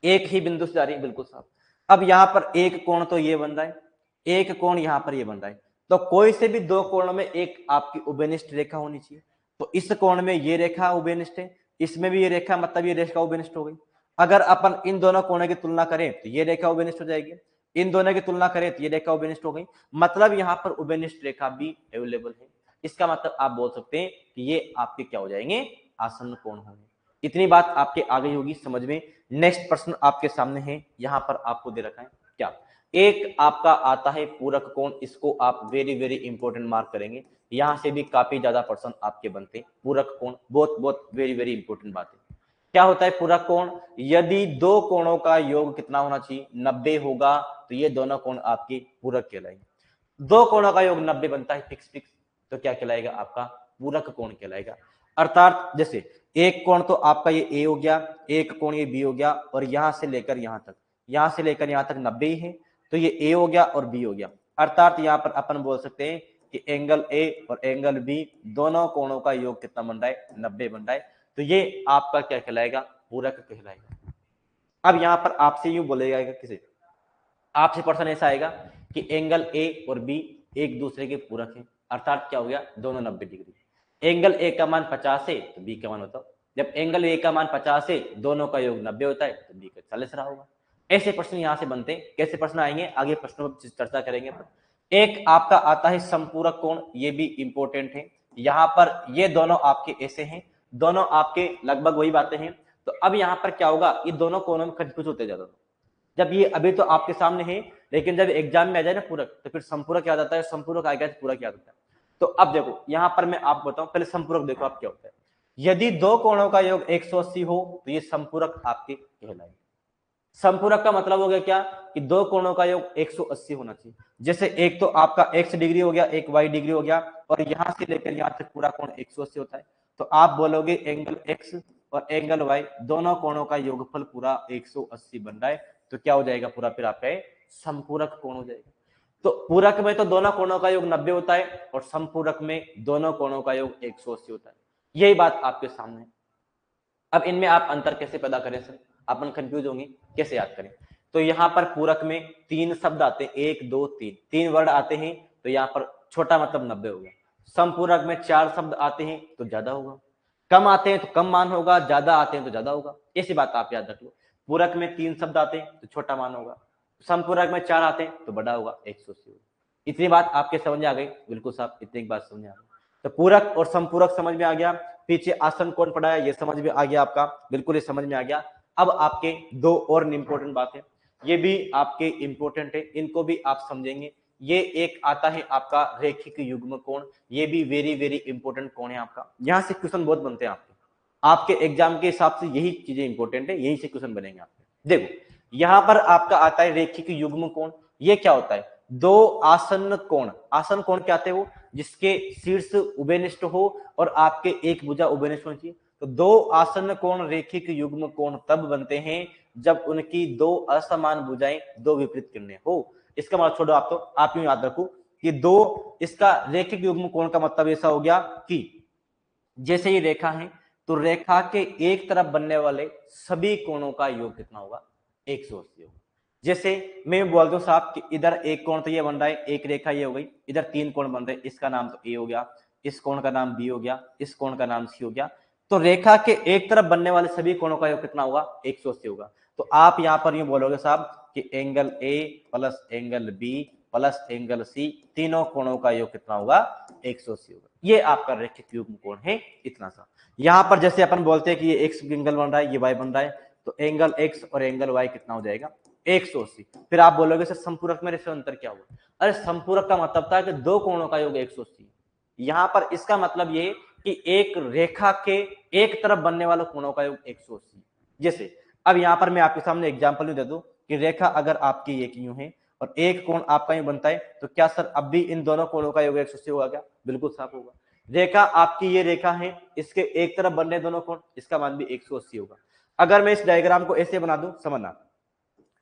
एक ही बिंदु से जा रही है, बिल्कुल साहब। अब यहाँ पर एक कोण तो ये बन रहा है, एक कोण यहाँ पर ये बन रहा है, तो कोई से भी दो कोणों में एक आपकी उभयनिष्ठ रेखा होनी चाहिए। तो इस कोण में ये रेखा उभयनिष्ठ है, इसमें भी ये रेखा, मतलब ये रेखा उभयनिष्ठ हो गई। अगर अपन इन दोनों कोणों की तुलना करें तो ये रेखा उभयनिष्ठ हो जाएगी, इन दोनों की तुलना करें तो ये रेखा उभयनिष्ठ हो गई, मतलब यहाँ पर उभयनिष्ठ रेखा भी अवेलेबल है। इसका मतलब आप बोल सकते हैं कि ये आपके क्या हो जाएंगे, आसन्न कोण होंगे। इतनी बात आपके आ गई होगी समझ में। नेक्स्ट प्रश्न आपके सामने है, यहाँ पर आपको दे रखा है क्या, एक आपका आता है पूरक कोण, इसको आप वेरी वेरी इंपॉर्टेंट मार्क करेंगे, यहां से भी काफी ज्यादा प्रश्न आपके बनते हैं। पूरक कोण बहुत बहुत वेरी वेरी इंपॉर्टेंट बात है। क्या होता है पूरक कोण, यदि दो कोणों का योग कितना होना चाहिए 90 होगा, तो ये दोनों कोण आपके पूरक कहलाएंगे। दो कोणों का योग 90 बनता है फिक्स फिक्स, तो क्या कहलाएगा आपका पूरक कोण कहलाएगा। अर्थात जैसे एक कोण तो आपका ये ए हो गया, एक कोण ये बी हो गया, और यहां से लेकर यहां तक, यहां से लेकर यहां तक 90 ही है, तो ये ए हो गया और बी हो गया। अर्थात यहाँ पर अपन बोल सकते हैं कि एंगल ए और एंगल बी दोनों कोणों का योग कितना बन रहा है 90 बन रहा है, तो ये आपका क्या कहलाएगा पूरक कहलाएगा। अब यहाँ पर आपसे यूं बोलेगा किसी, आपसे प्रश्न ऐसा आएगा कि एंगल ए और बी एक दूसरे के पूरक हैं, अर्थात क्या हो गया दोनों 90 डिग्री। एंगल ए का मान 50 है तो बी का मान बताओ, जब एंगल ए का मान 50 है दोनों का योग 90 होता है तो बी का 40 रहा होगा। ऐसे प्रश्न यहां से बनते हैं। कैसे प्रश्न आएंगे आगे प्रश्नों पर चर्चा करेंगे। एक आपका आता है संपूरक कोण, ये भी इंपॉर्टेंट है। यहां पर ये दोनों आपके ऐसे हैं, दोनों आपके लगभग वही बातें हैं। तो अब यहां पर क्या होगा, ये दोनों कोणों में कंफ्यूज होते जाता है। जब ये अभी तो आपके सामने है, लेकिन जब एग्जाम में आ जाए ना पूरक, तो फिर संपूरक याद आता है, संपूरक आ गया तो पूरक याद आता है। तो अब देखो यहां पर मैं आपको बताऊं, पहले संपूरक देखो आप क्या होता है। यदि दो कोणों का योग 180 हो तो ये संपूरक आपके कहलाएंगे। संपूरक का मतलब हो गया क्या, कि दो कोणों का योग 180 होना चाहिए। जैसे एक तो आपका x डिग्री हो गया, एक y डिग्री हो गया, और यहां से लेकर यहां तक पूरा कोण 180 होता है, तो आप बोलोगे एंगल x और एंगल y दोनों कोणों का योगफल पूरा 180 बन रहा है, तो क्या हो जाएगा पूरा फिर आपका संपूरक कोण हो जाएगा। तो पूरक में तो दोनों कोणों का योग 90 होता है और संपूरक में दोनों कोणों का योग 180 होता है। यही बात आपके सामने है। अब इनमें आप अंतर कैसे पैदा करें सर, अपन कंफ्यूज होंगे कैसे याद करें। तो यहाँ पर पूरक में तीन शब्द आते हैं, 1 2 3, तीन वर्ड आते हैं, तो यहाँ पर छोटा मतलब 90 होगा। संपूरक में चार शब्द आते हैं तो ज्यादा होगा। कम आते हैं तो कम मान होगा, ज्यादा आते हैं तो ज्यादा होगा। ऐसी बात आप याद रख लो। पूरक में 3 शब्द आते हैं तो छोटा मान होगा, समपूरक में 4 आते हैं तो बड़ा होगा, 180 होगा। इतनी बात आपके समझ में आ गई? बिल्कुल साहब, इतनी बात समझ में आ गई। तो पूरक और समपूरक समझ में आ गया। पीछे आसन कौन पढ़ा है ये समझ में आ गया आपका, बिल्कुल ये समझ में आ गया। अब आपके दो और इंपॉर्टेंट बातें, ये भी आपके इंपॉर्टेंट है, इनको भी आप समझेंगे। ये एक आता है आपका रेखिक युग्म कोण, ये भी वेरी वेरी इंपॉर्टेंट कोण है आपका। यहां से क्वेश्चन बहुत बनते हैं आपके एग्जाम के हिसाब से, यही चीजें इंपॉर्टेंट है, यही से क्वेश्चन बनेंगे आपके। देखो यहां पर आपका आता है रेखिक युग्म कोण। ये क्या होता है? दो आसन्न कोण। आसन्न कोण क्या आते हैं? वो जिसके शीर्ष उभयनिष्ठ हो और आपके एक भुजा उभयनिष्ठ होनी चाहिए। तो दो आसन्न कोण रेखिक युग्म कोण तब बनते हैं जब उनकी दो असमान भुजाएं दो विपरीत किरणें हो। इसका मतलब छोड़ो, आप तो आप यूं याद रखो कि दो, इसका रेखिक युग्म कोण का मतलब ऐसा हो गया कि जैसे ये रेखा है तो रेखा के एक तरफ बनने वाले सभी कोणों का योग कितना होगा? 180 होगा। जैसे मैं बोल दूं साहब कि इधर एक कोण तो ये बन रहा है, एक रेखा ये हो गई, इधर 3 कोण बन रहे हैं, इसका नाम तो ए हो गया, इस कोण का नाम बी हो गया, इस कोण का नाम सी हो गया। तो रेखा के एक तरफ बनने वाले सभी कोणों का योग कितना होगा? 180 होगा। तो आप यहां पर यूं बोलोगे साहब कि angle A plus angle B plus angle C, तीनों कोणों का योग कितना होगा? 180 होगा। ये आपका रेखिक युग्म कोण है, इतना सा। यहां पर जैसे अपन बोलते हैं कि ये एक्स एंगल बन रहा है, ये वाई बन रहा है, तो एंगल एक्स और एंगल वाई कितना हो जाएगा? 180। फिर आप बोलोगे सर संपूरक में इससे अंतर क्या हुआ? अरे संपूरक का मतलब था कि दो कोणों का योग 180। यहां पर इसका मतलब ये कि एक रेखा के एक तरफ बनने वाले कोणों का योग 180। जैसे अब यहां पर मैं आपके सामने एग्जांपल दे दूं कि रेखा अगर आपकी एक यूं है और एक कोण आपका यूं बनता है, तो क्या सर अब भी इन दोनों कोणों का योग 180 होगा क्या? बिल्कुल साफ होगा। रेखा आपकी ये रेखा है, इसके एक तरफ बन रहे दोनों कोण, इसका मान भी 180 होगा। अगर मैं इस डायग्राम को ऐसे बना दूं, समझना,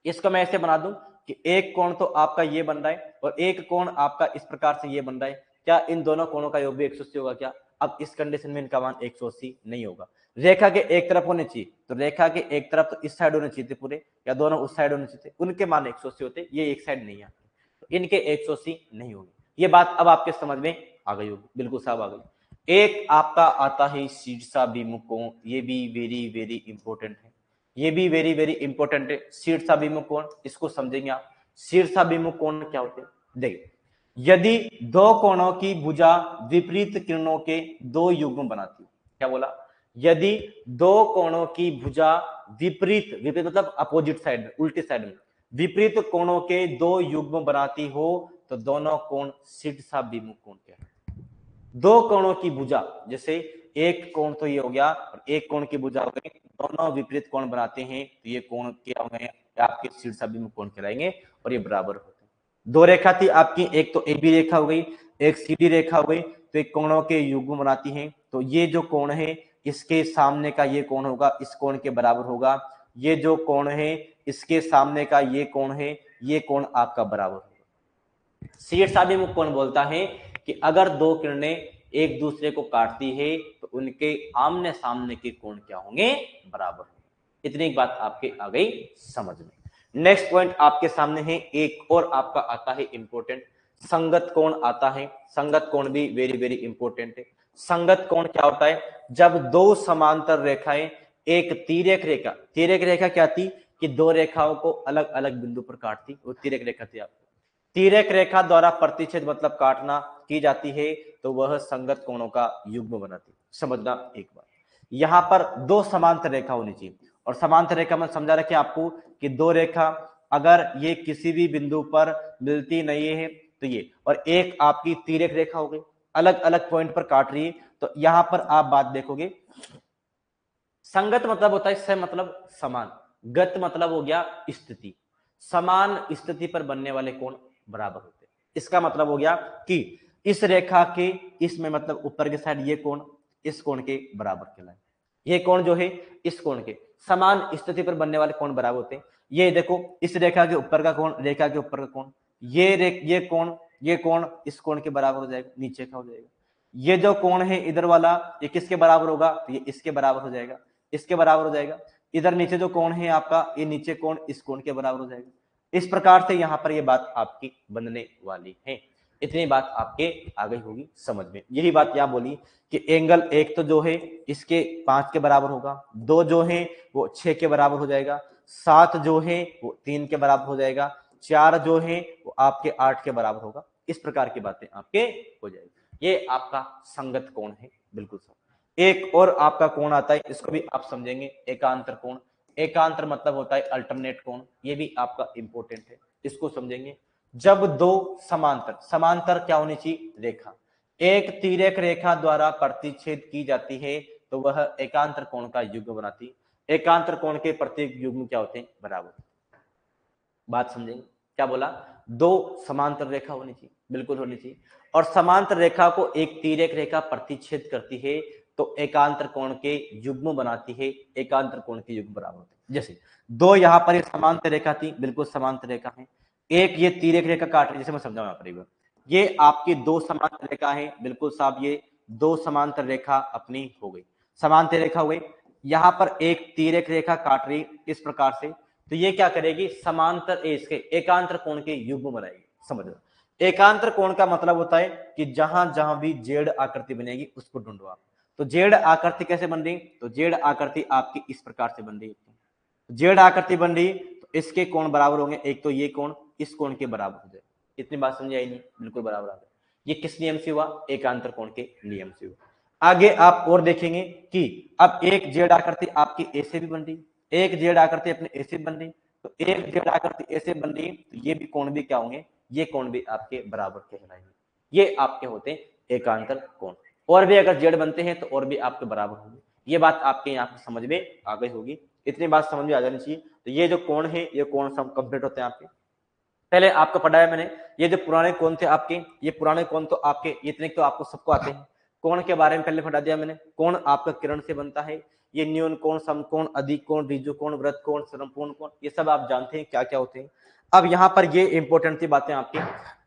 इसको मैं ऐसे बना दूं कि एक कोण तो आपका ये बन रहा है और एक कोण आपका इस प्रकार से ये बन रहा है, क्या इन दोनों कोणों का योग भी 180 होगा क्या? अब इस कंडीशन में इनका मान 180 नहीं होगा। रेखा के एक तरफ होने चाहिए, तो रेखा के एक तरफ तो इस साइड होने चाहिए पूरे, या दोनों उस साइड होने चाहिए, उनके मान 180 होते, ये एक साइड नहीं आते, तो इनके 180 नहीं होंगे। ये बात अब आपके समझ में आ गई होगी, बिल्कुल साफ आ गई। एक आपका आता है शीर्षाभिमुख कोण, ये भी वेरी वेरी इंपॉर्टेंट है, ये भी वेरी वेरी इंपॉर्टेंट है। शीर्षाभिमुख कोण, इसको समझेंगे आप। शीर्षाभिमुख कोण क्या होते हैं? देखिए, यदि दो कोणों की भुजा विपरीत किरणों के दो युग्म बनाती है, क्या बोला? यदि दो कोणों की भुजा विपरीत, विपरीत मतलब अपोजिट साइड में, उल्टी साइड में, विपरीत कोणों के दो युग्म बनाती हो तो दोनों कोण शीर्षाभिमुख कोण कहलाते हैं। दो कोणों की भुजा, जैसे एक कोण तो ये हो गया और एक कोण की भुजा हो गई, दोनों विपरीत कोण बनाते हैं तो ये कोण क्या होंगे? आपके शीर्षाभिमुख कोण कहलाएंगे और ये बराबर होते हैं। दो रेखा थी आपकी, एक तो ए बी रेखा हो गई, एक सी डी रेखा हो गई, तो एक कोणों के युग्म बनाती हैं, तो ये जो कोण है इसके सामने का ये कोण होगा, इस कोण के बराबर होगा। ये जो कोण है इसके सामने का ये कोण है, ये कोण आपका बराबर होगा। शीर्षाभिमुख कोण बोलता है कि अगर दो किरणें एक दूसरे को काटती है तो उनके आमने सामने के कोण क्या होंगे? बराबर होंगे। इतनी बात आपके आ गई समझ में। नेक्स्ट पॉइंट आपके सामने है, एक और आपका आता है इंपॉर्टेंट, संगत कोण आता है। संगत कोण भी वेरी वेरी इंपॉर्टेंट है। संगत कोण क्या होता है? जब दो समांतर रेखाएं, एक तिर्यक रेखा, तिर्यक रेखा क्या थी कि दो रेखाओं को अलग अलग बिंदु पर काटती, वो तिर्यक रेखा थी। आपको तिर्यक रेखा द्वारा प्रतिच्छेद मतलब काटना की जाती है तो वह संगत कोणों का युग्म बनाती। समझना एक बार, यहां पर दो समांतर रेखा होनी चाहिए, और समांतर रेखा में समझा रखे आपको कि दो रेखा अगर ये किसी भी बिंदु पर मिलती नहीं है तो ये, और एक आपकी तिर्यक रेखा हो गई, अलग अलग पॉइंट पर काट रही है, तो यहां पर आप बात देखोगे, संगत मतलब होता है स मतलब समान, गत मतलब हो गया स्थिति, समान स्थिति पर बनने वाले कोण बराबर होते हैं। इसका मतलब हो गया कि इस रेखा के इसमें मतलब ऊपर के साइड ये कोण इस कोण के बराबर कहलाए, ये कोण जो है इस कोण के समान स्थिति पर बनने वाले कोण बराबर होते हैं। ये देखो इस रेखा के ऊपर का कोण, रेखा के ऊपर का कोण, ये कोण इस कोण के बराबर हो जाएगा, नीचे का हो जाएगा। ये जो कोण है इधर वाला ये किसके बराबर होगा? तो ये इसके बराबर हो जाएगा, इसके बराबर हो जाएगा। इधर नीचे जो कोण है आपका, ये नीचे कोण इस कोण के बराबर हो जाएगा। इस प्रकार से यहां पर ये बात आपकी बनने वाली है। इतनी बात आपके आ गई होगी समझ में। यही बात यहाँ बोली कि एंगल एक तो जो है इसके 5 के बराबर होगा, 2 जो है वो 6 के बराबर हो जाएगा, 7 जो है वो 3 के बराबर हो जाएगा, 4 जो है वो आपके 8 के बराबर होगा। इस प्रकार की बातें आपके हो जाएगी। ये आपका संगत कोण है, बिल्कुल सर। एक और आपका कोण आता है, इसको भी आप समझेंगे, एकांतर कोण। एकांतर मतलब होता है अल्टरनेट कोण, ये भी आपका इंपॉर्टेंट है, इसको समझेंगे। जब दो समांतर, समांतर क्या होनी चाहिए, रेखा, एक तिर्यक रेखा द्वारा प्रतिच्छेद की जाती है तो वह एकांतर कोण का युग्म बनाती है। एकांतर कोण के प्रत्येक युग्म क्या होते हैं, बराबर। बात समझेंगे, क्या बोला, दो समांतर रेखा होनी चाहिए, बिल्कुल होनी चाहिए, और समांतर रेखा को एक तिर्यक रेखा प्रतिच्छेद करती है तो एकांतर कोण के युग्म बनाती है, एकांतर कोण के युग्म बराबर होते हैं। जैसे दो यहाँ पर एक समांतर रेखा थी, बिल्कुल समांतर रेखा है, एक ये तिर्यक रेखा काट रही है, जैसे मैं समझाऊं यहाँ पर, ये आपकी दो समांतर रेखा है, बिल्कुल साहब, ये दो समांतर रेखा अपनी हो गई, समांतर रेखा हो गई। यहाँ पर एक तिर्यक रेखा काट रही इस प्रकार से, तो ये क्या करेगी, समांतर इसके एकांतर कोण के युग्म बनाएगी। समझ लो, एकांतर कोण का मतलब होता है कि जहां जहां भी जेड आकृति बनेगी उसको ढूंढो आप। तो जेड आकृति कैसे बन रही, तो जेड आकृति आपकी इस प्रकार से बन रही है। जेड आकृति बन रही तो इसके कोण बराबर होंगे, एक तो ये कोण इस कोण के बराबर हो जाए। इतनी बात समझ आई नहीं, बिल्कुल बराबर आ गया। ये किस नियम से हुआ, एकांतर कोण के नियम से हुआ। आगे आप और देखेंगे कि अब एक जेड आकृति आपकी ऐसे भी बन रही, एक जेड आकृति अपने ऐसे बन रही, तो एक जेड आकृति ऐसे बन रही, तो ये भी कोण भी क्या होंगे, ये कोण भी आपके बराबर कहलाएंगे। ये आपके होते हैं एकांतर कोण। और भी अगर जेड बनते हैं तो और भी आपके बराबर होंगे। ये बात आपके यहाँ पर समझ में आ गई होगी, इतनी बात समझ में आ जानी चाहिए। तो ये जो कोण है, ये कोण सब कंप्लीट होते हैं आपके। पहले आपको पढ़ाया मैंने, ये जो पुराने कोण थे आपके, ये पुराने कोण तो आपके इतने तो आपको सबको आते हैं। कोण के बारे में पहले पढ़ा दिया मैंने, कोण आपका किरण से बनता है, ये न्यून कोण, समकोण, अधिक कोण, ऋजु कोण, वृत्त कोण, समपूर्ण कोण, ये सब आप जानते हैं क्या क्या होते हैं। अब यहाँ पर ये इंपॉर्टेंट थी बातें आपकी,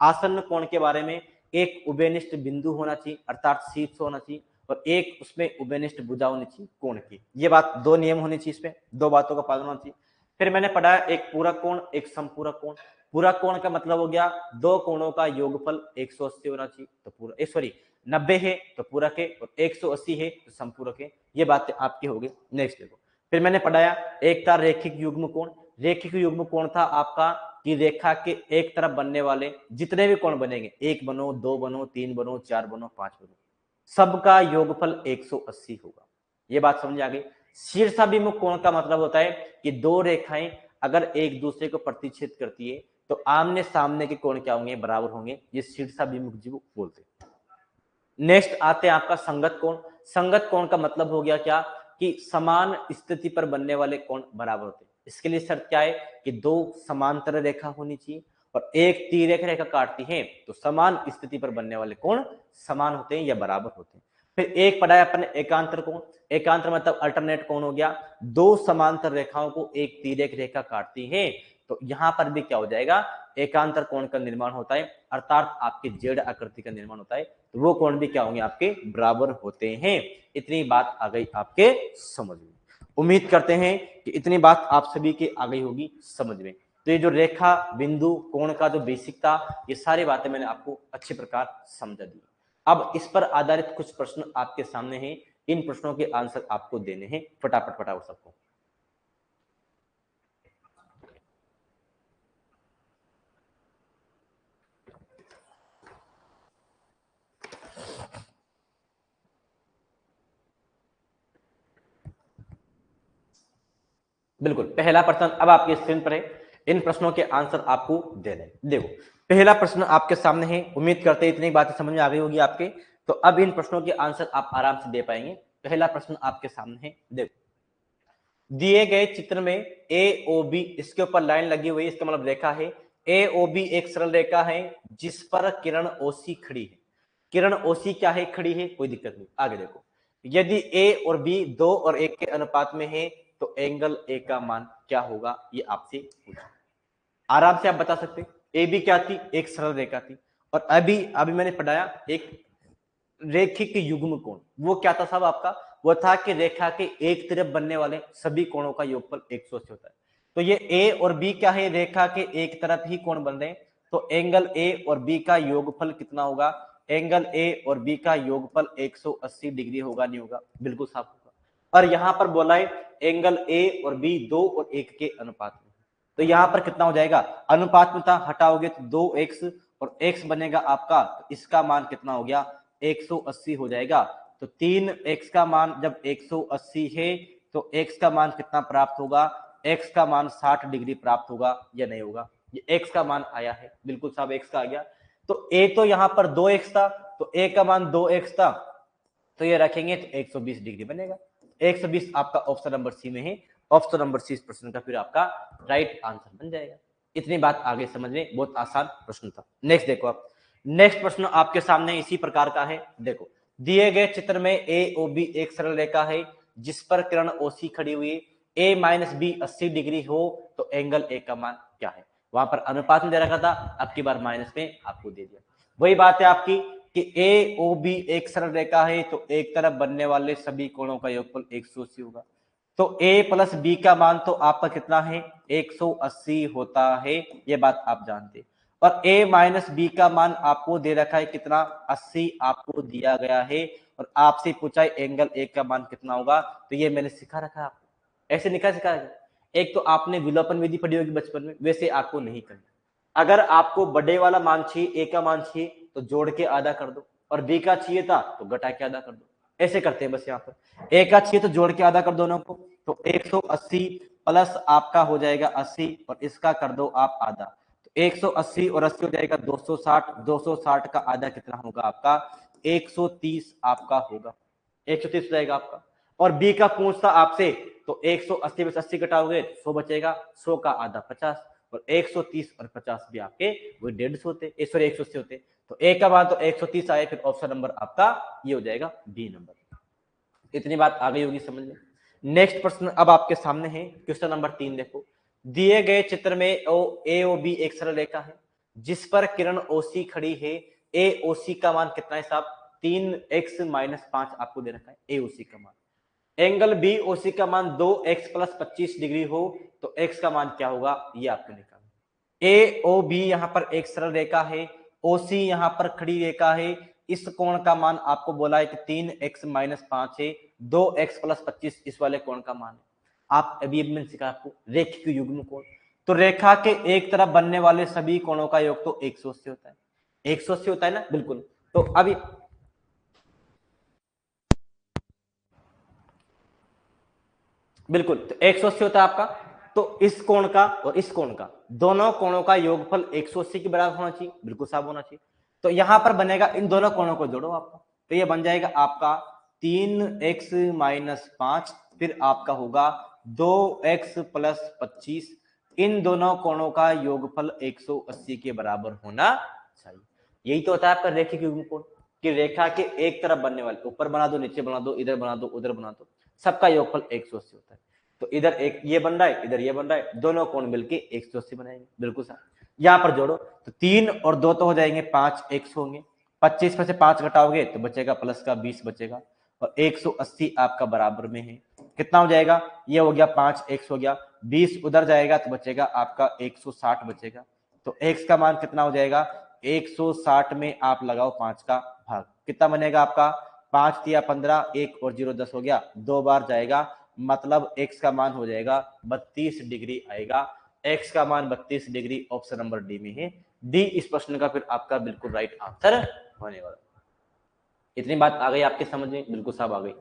आसन्न कोण के बारे में, एक उभयनिष्ठ बिंदु होना चाहिए अर्थात शीर्ष होना चाहिए, और एक उसमें उभयनिष्ठ भुजा होनी चाहिए कोण की। ये बात, दो नियम होने चाहिए इसमें, दो बातों का पालन होना चाहिए। फिर मैंने पढ़ा एक पूरक कोण, एक संपूरक कोण। पूरक कोण का मतलब हो गया दो कोणों का योगफल 180 होना चाहिए तो पूरा, सॉरी 90 है तो पूरक है, और 180 है तो संपूरक है। ये बातें आपकी हो गई। नेक्स्ट देखो, फिर मैंने पढ़ाया एक था रेखिक युग्म कोण। रेखिक युग्म कोण था आपका कि रेखा के एक तरफ बनने वाले जितने भी कोण बनेंगे, एक बनो, दो बनो, तीन बनो, चार बनो, पांच बनो, सबका योगफल 180 होगा। ये बात समझ आ गई। शीर्षाभिमुख कोण का मतलब होता है कि दो रेखाएं अगर एक दूसरे को प्रतिच्छेद करती है तो आमने सामने के कोण क्या होंगे, बराबर होंगे। ये शीर्षाभिमुख जीव बोलते हैं। नेक्स्ट आते हैं आपका संगत कोण। संगत कोण का मतलब हो गया क्या, कि समान स्थिति पर बनने वाले कोण बराबर होते हैं। इसके लिए शर्त क्या है कि दो समांतर रेखा होनी चाहिए और एक तिर्यक रेखा काटती है तो समान स्थिति पर बनने वाले कोण समान होते हैं या बराबर होते हैं। फिर एक पढ़ा है अपने एकांतर कोण। एकांतर मतलब अल्टरनेट कोण हो गया, दो समांतर रेखाओं को एक तिर्यक रेखा काटती है तो यहां पर भी क्या हो जाएगा, एकांतर कोण का निर्माण होता है, अर्थात आपके जेड आकृति का निर्माण होता है, तो वो कोण भी क्या होंगे, आपके बराबर होते हैं। इतनी बात आ गई आपके समझ में। उम्मीद करते हैं कि इतनी बात आप सभी के आ गई होगी समझ में। तो ये जो रेखा, बिंदु, कोण का जो बेसिक था, ये सारी बातें मैंने आपको अच्छे प्रकार समझा दी। अब इस पर आधारित कुछ प्रश्न आपके सामने हैं, इन प्रश्नों के आंसर आपको देने हैं फटाफट फटाफट सबको। बिल्कुल, पहला प्रश्न अब आपकी स्क्रीन पर है, इन प्रश्नों के आंसर आपको देने। देखो, पहला प्रश्न आपके सामने है, उम्मीद करते हैं इतनी बातें समझ में आ गई होगी आपके। तो अब इन प्रश्नों के आंसर आप आराम से दे पाएंगे। पहला प्रश्न आपके सामने है, देखो, दिए गए चित्र में ए ओ बी, इसके ऊपर लाइन लगी हुई है, इसका मतलब रेखा है। ए ओ बी एक सरल रेखा है जिस पर किरण ओसी खड़ी है। किरण ओसी क्या है, खड़ी है, कोई दिक्कत नहीं। आगे देखो, यदि ए और बी 2 और 1 के अनुपात में है तो एंगल ए का मान क्या होगा, ये आपसे पूछा। आराम से आप बता सकते। ए बी क्या थी, एक सरल रेखा थी, और अभी अभी मैंने पढ़ाया एक रेखिक युग्म कोण। वो क्या था साहब आपका, वो था कि रेखा के एक तरफ बनने वाले सभी कोणों का योगफल 180 होता है। तो ये ए और बी क्या है, रेखा के एक तरफ ही कोण बन रहे हैं, तो एंगल ए और बी का योगफल कितना होगा? एंगल ए और बी का योगफल 180 डिग्री होगा, नहीं होगा? बिल्कुल साफ होगा। और यहां पर बोला है एंगल ए और बी 2 और 1 के अनुपात में, तो यहां पर कितना हो जाएगा? अनुपात में था, हटाओगे तो 2x और x बनेगा आपका, तो इसका मान कितना हो गया? 180 हो जाएगा। तो 3x का मान जब 180 है तो x का मान कितना प्राप्त होगा? x का मान 60 डिग्री प्राप्त होगा या नहीं होगा? ये x का मान आया है, बिल्कुल साहब x का आ गया। तो a तो यहाँ पर 2x था, तो a का मान 2x था, तो ये रखेंगे तो 120 डिग्री बनेगा। 120 आपका ऑप्शन नंबर सी में है। ऑप्शन नंबर सी इस प्रश्न का फिर आपका राइट आंसर बन जाएगा। इतनी बात आगे समझ में, बहुत आसान प्रश्न था। नेक्स्ट देखो आप, नेक्स्ट प्रश्न आपके सामने इसी प्रकार का है। देखो, दिए गए चित्र में ए ओ बी एक सरल रेखा है जिस पर किरण ओसी खड़ी हुई, ए माइनस बी 80 डिग्री हो तो एंगल ए का मान क्या है? वहां पर अनुपात में दे रखा था, अब की बार माइनस में आपको दे दिया। वही बात है आपकी कि ए ओ बी एक सरल रेखा है तो एक तरफ बनने वाले सभी कोणों का योगफल 180 होगा। तो a प्लस बी का मान तो आपका कितना है? 180 होता है, ये बात आप जानते हैं। और a माइनस बी का मान आपको दे रखा है कितना? 80 आपको दिया गया है, और आपसे पूछा है एंगल a का मान कितना होगा। तो ये मैंने सिखा रखा है आपको, ऐसे निकाल सिखाया। एक तो आपने विलोपन विधि पढ़ी होगी बचपन में, वैसे आपको नहीं करना। अगर आपको बड़े वाला मान चाहिए, a का मान चाहिए, तो जोड़ के आधा कर दो, और b का चाहिए था तो घटा के आधा कर दो। ऐसे करते हैं बस। यहाँ पर a का चाहिए तो जोड़ के आधा कर दोनों को, तो 180 प्लस आपका हो जाएगा 80 और इसका कर दो आप आधा, तो 180 और 80 हो जाएगा 260। 260 का आधा कितना होगा आपका? 130 आपका होगा, 130 हो जाएगा आपका। और बी का पूछता आपसे, तो 180 में 80 घटाओगे 100 बचेगा, 100 का आधा 50, और 130 और 50 भी आपके वो 150 होते, सॉरी 180 होते। तो ए का मान तो 130 आए, फिर ऑप्शन नंबर आपका ये हो जाएगा बी नंबर। इतनी बात आ गई होगी समझ में। नेक्स्ट प्रश्न अब आपके सामने है, क्वेश्चन नंबर 3 देखो। दिए गए चित्र में ए ओ बी एक सरल रेखा है जिस पर किरण ओसी खड़ी है। ए ओसी का मान कितना है साहब? 3x माइनस 5 आपको दे रखा है ए ओसी का मान। एंगल बी ओसी का मान 2x प्लस 25 डिग्री हो तो x का मान क्या होगा? ये आपको निकालना। ए ओ बी यहाँ पर एक सरल रेखा है, ओसी यहाँ पर खड़ी रेखा है। इस कोण का मान आपको बोला है कि 3x माइनस 5 है, 2x प्लस 25 इस वाले कोण का मान है। आप अभी मैंने सिखा आपको रेखिक युग्म कोण। तो रेखा के एक तरफ बनने वाले सभी कोणों का योग तो 180 होता है। 180 होता है ना, बिल्कुल। तो अभी बिल्कुल, तो 180 होता है आपका। तो इस कोण का और इस कोण का, दोनों कोणों का योगफल 180 के बराबर होना चाहिए, बिल्कुल साफ होना चाहिए। तो यहां पर बनेगा, इन दोनों कोणों को जोड़ो आपका, तो ये बन जाएगा आपका 3x माइनस 5, फिर आपका होगा 2x प्लस 25। इन दोनों कोणों का योगफल 180 के बराबर होना चाहिए। यही तो होता है आपका रेखिक युग्म कोण, कि रेखा के एक तरफ बनने वाले, ऊपर बना दो, नीचे बना दो, इधर बना दो, उधर बना दो, सबका योगफल 180 होता है। तो इधर एक ये बन रहा है, इधर ये बन रहा है, दोनों कोण मिलके 180 बनाएंगे, बिल्कुल सर। यहां पर जोड़ो, तो 3 और 2 तो हो जाएंगे 5x होंगे, 25 में से 5 घटाओगे तो बचेगा प्लस का 20 बचेगा, और 180 आपका बराबर में है, कितना हो जाएगा? ये हो गया 5x हो गया, 20 उधर जाएगा तो बचेगा आपका 160 बचेगा। तो x का मान कितना हो जाएगा? 160 में आप लगाओ 5 का भाग, कितना बनेगा आपका? 5 दिया 15, 1 और 0 10 हो गया, 2 बार जाएगा, मतलब x का मान हो जाएगा 32 डिग्री आएगा। x का मान 32 डिग्री ऑप्शन नंबर डी में है। डी इस प्रश्न का फिर आपका बिल्कुल राइट आंसर होने वाला। इतनी बात आ गई आपके समझ में, बिल्कुल सब आ गई।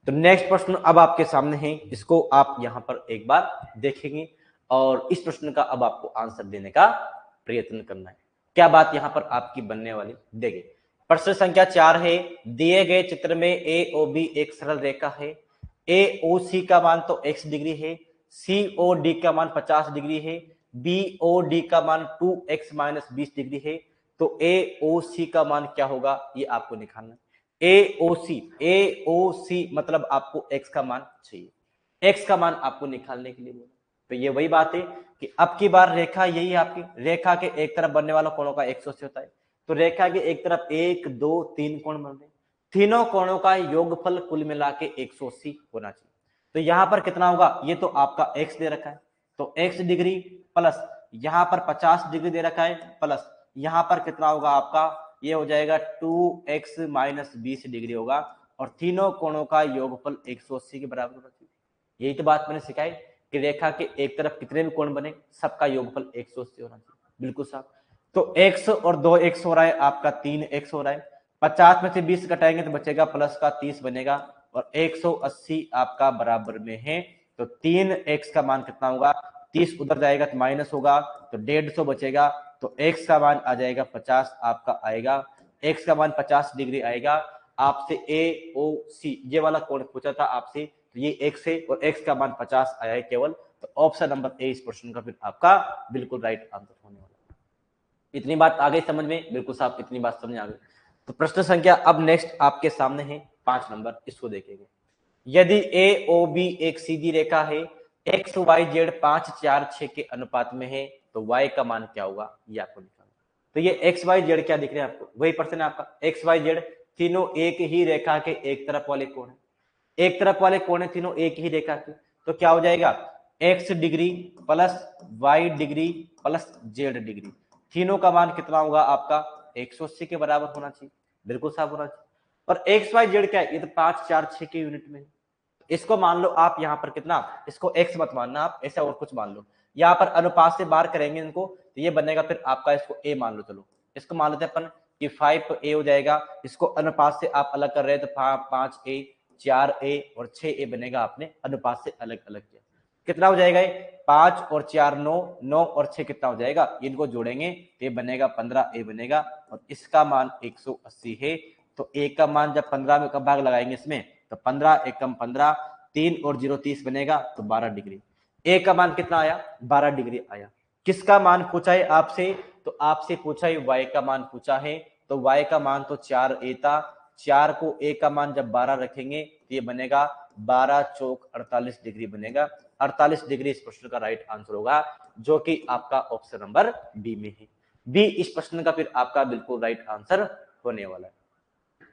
तो नेक्स्ट प्रश्न अब आपके सामने है, इसको आप यहां पर एक बार देखेंगे और इस प्रश्न का अब आपको आंसर देने का प्रयत्न करना है। क्या बात यहां पर आपकी बनने वाली देखिए। प्रश्न संख्या 4 है, दिए गए चित्र में ए ओ बी एक सरल रेखा है। ए ओ सी का मान तो x डिग्री है, सी ओ डी का मान 50 डिग्री है, बी ओ डी का मान 2x माइनस 20 डिग्री है। तो ए ओ सी का मान क्या होगा? ये आपको निकालना है। ए ओ सी मतलब आपको x का मान चाहिए, x का मान आपको निकालने के लिए बोला। तो ये वही बात है कि अब की बार रेखा यही है आपकी, रेखा के एक तरफ बनने वाला कोणों का 180 होता है। तो रेखा के एक तरफ 1 2 3 कोण बन रहे, तीनों कोणों का योगफल कुल मिला के 180 होना चाहिए। तो यहां पर कितना होगा? ये तो आपका x दे रखा है, तो x डिग्री प्लस यहां पर 50 डिग्री दे रखा है, प्लस यहाँ पर कितना होगा आपका, ये हो जाएगा 2x माइनस 20 डिग्री होगा, और तीनों कोणों का योगफल 180 के बराबर होना चाहिए। यही तो बात मैंने सिखाई कि रेखा के एक तरफ कितने भी कोण बने, सबका योगफल 180 होना चाहिए। बिल्कुल साहब। तो x और 2x हो रहा है आपका 3x हो रहा है, 50 में से 20 घटाएंगे तो बचेगा प्लस का 30 बनेगा, और 180 आपका बराबर में है, तो 3x का मान कितना होगा, 30 उधर जाएगा तो माइनस होगा, तो 150 बचेगा, तो x का मान आ जाएगा 50 आपका आएगा, x का मान 50 डिग्री आएगा। आपसे AOC ये वाला कोण पूछा था आपसे, तो ये x है और x का मान 50 आया है केवल, तो ऑप्शन नंबर ए इस प्रश्न का फिर आपका बिल्कुल राइट आंसर होने वाला है। इतनी बात आ गई समझ में, बिल्कुल साहब, इतनी बात समझ आ गई। तो प्रश्न संख्या अब नेक्स्ट आपके सामने है 5 नंबर, इसको देखेंगे। यदि AOB एक सीधी रेखा है, एक्स वाई जेड 5 4 6 के अनुपात में है, तो y का मान क्या होगा, ये आपको निकालना। तो ये एक्स वाई जेड क्या दिख रहे हैं आपको, वही प्रश्न है आपका, एक्स वाई जेड तीनों एक ही रेखा के एक तरफ वाले कोण है, एक तरफ वाले कोण है तीनों एक ही रेखा के, तो क्या हो जाएगा, x degree plus y degree plus z degree, तीनों का मान कितना होगा आपका, 180 के बराबर होना चाहिए। बिल्कुल साफ होना चाहिए। और एक्स वाई जेड क्या है, ये तो 5 4 6 के यूनिट में, इसको मान लो आप यहाँ पर कितना, इसको x मत मानना आप, ऐसा और कुछ मान लो, यहाँ पर अनुपात से बाहर करेंगे इनको, तो ये बनेगा फिर आपका, इसको a मान लो, चलो इसको मान लेते हैं अपन कि 5a हो जाएगा, इसको अनुपात से आप अलग कर रहे हैं तो 5a 4a और 6a बनेगा, आपने अनुपात से अलग अलग किया, कितना हो जाएगा ये, 5 और 4 9, 9 और 6 कितना हो जाएगा, इनको जोड़ेंगे तो ये बनेगा 15a बनेगा, और इसका मान 180 है, तो a का मान जब 15 में का भाग लगाएंगे इसमें, तो 15 एकम 15, 3 और 0 30 बनेगा, तो 12 डिग्री, a का मान कितना आया, 12 डिग्री आया। किसका मान पूछा है आपसे, तो आपसे पूछा है y का मान पूछा है, तो y का मान तो 4a था, 4 को a का मान जब 12 रखेंगे तो ये बनेगा 12 चौक 48 डिग्री बनेगा, 48 डिग्री इस प्रश्न का राइट आंसर होगा, जो कि आपका ऑप्शन नंबर बी में है। बी इस प्रश्न का फिर आपका बिल्कुल राइट आंसर होने वाला है।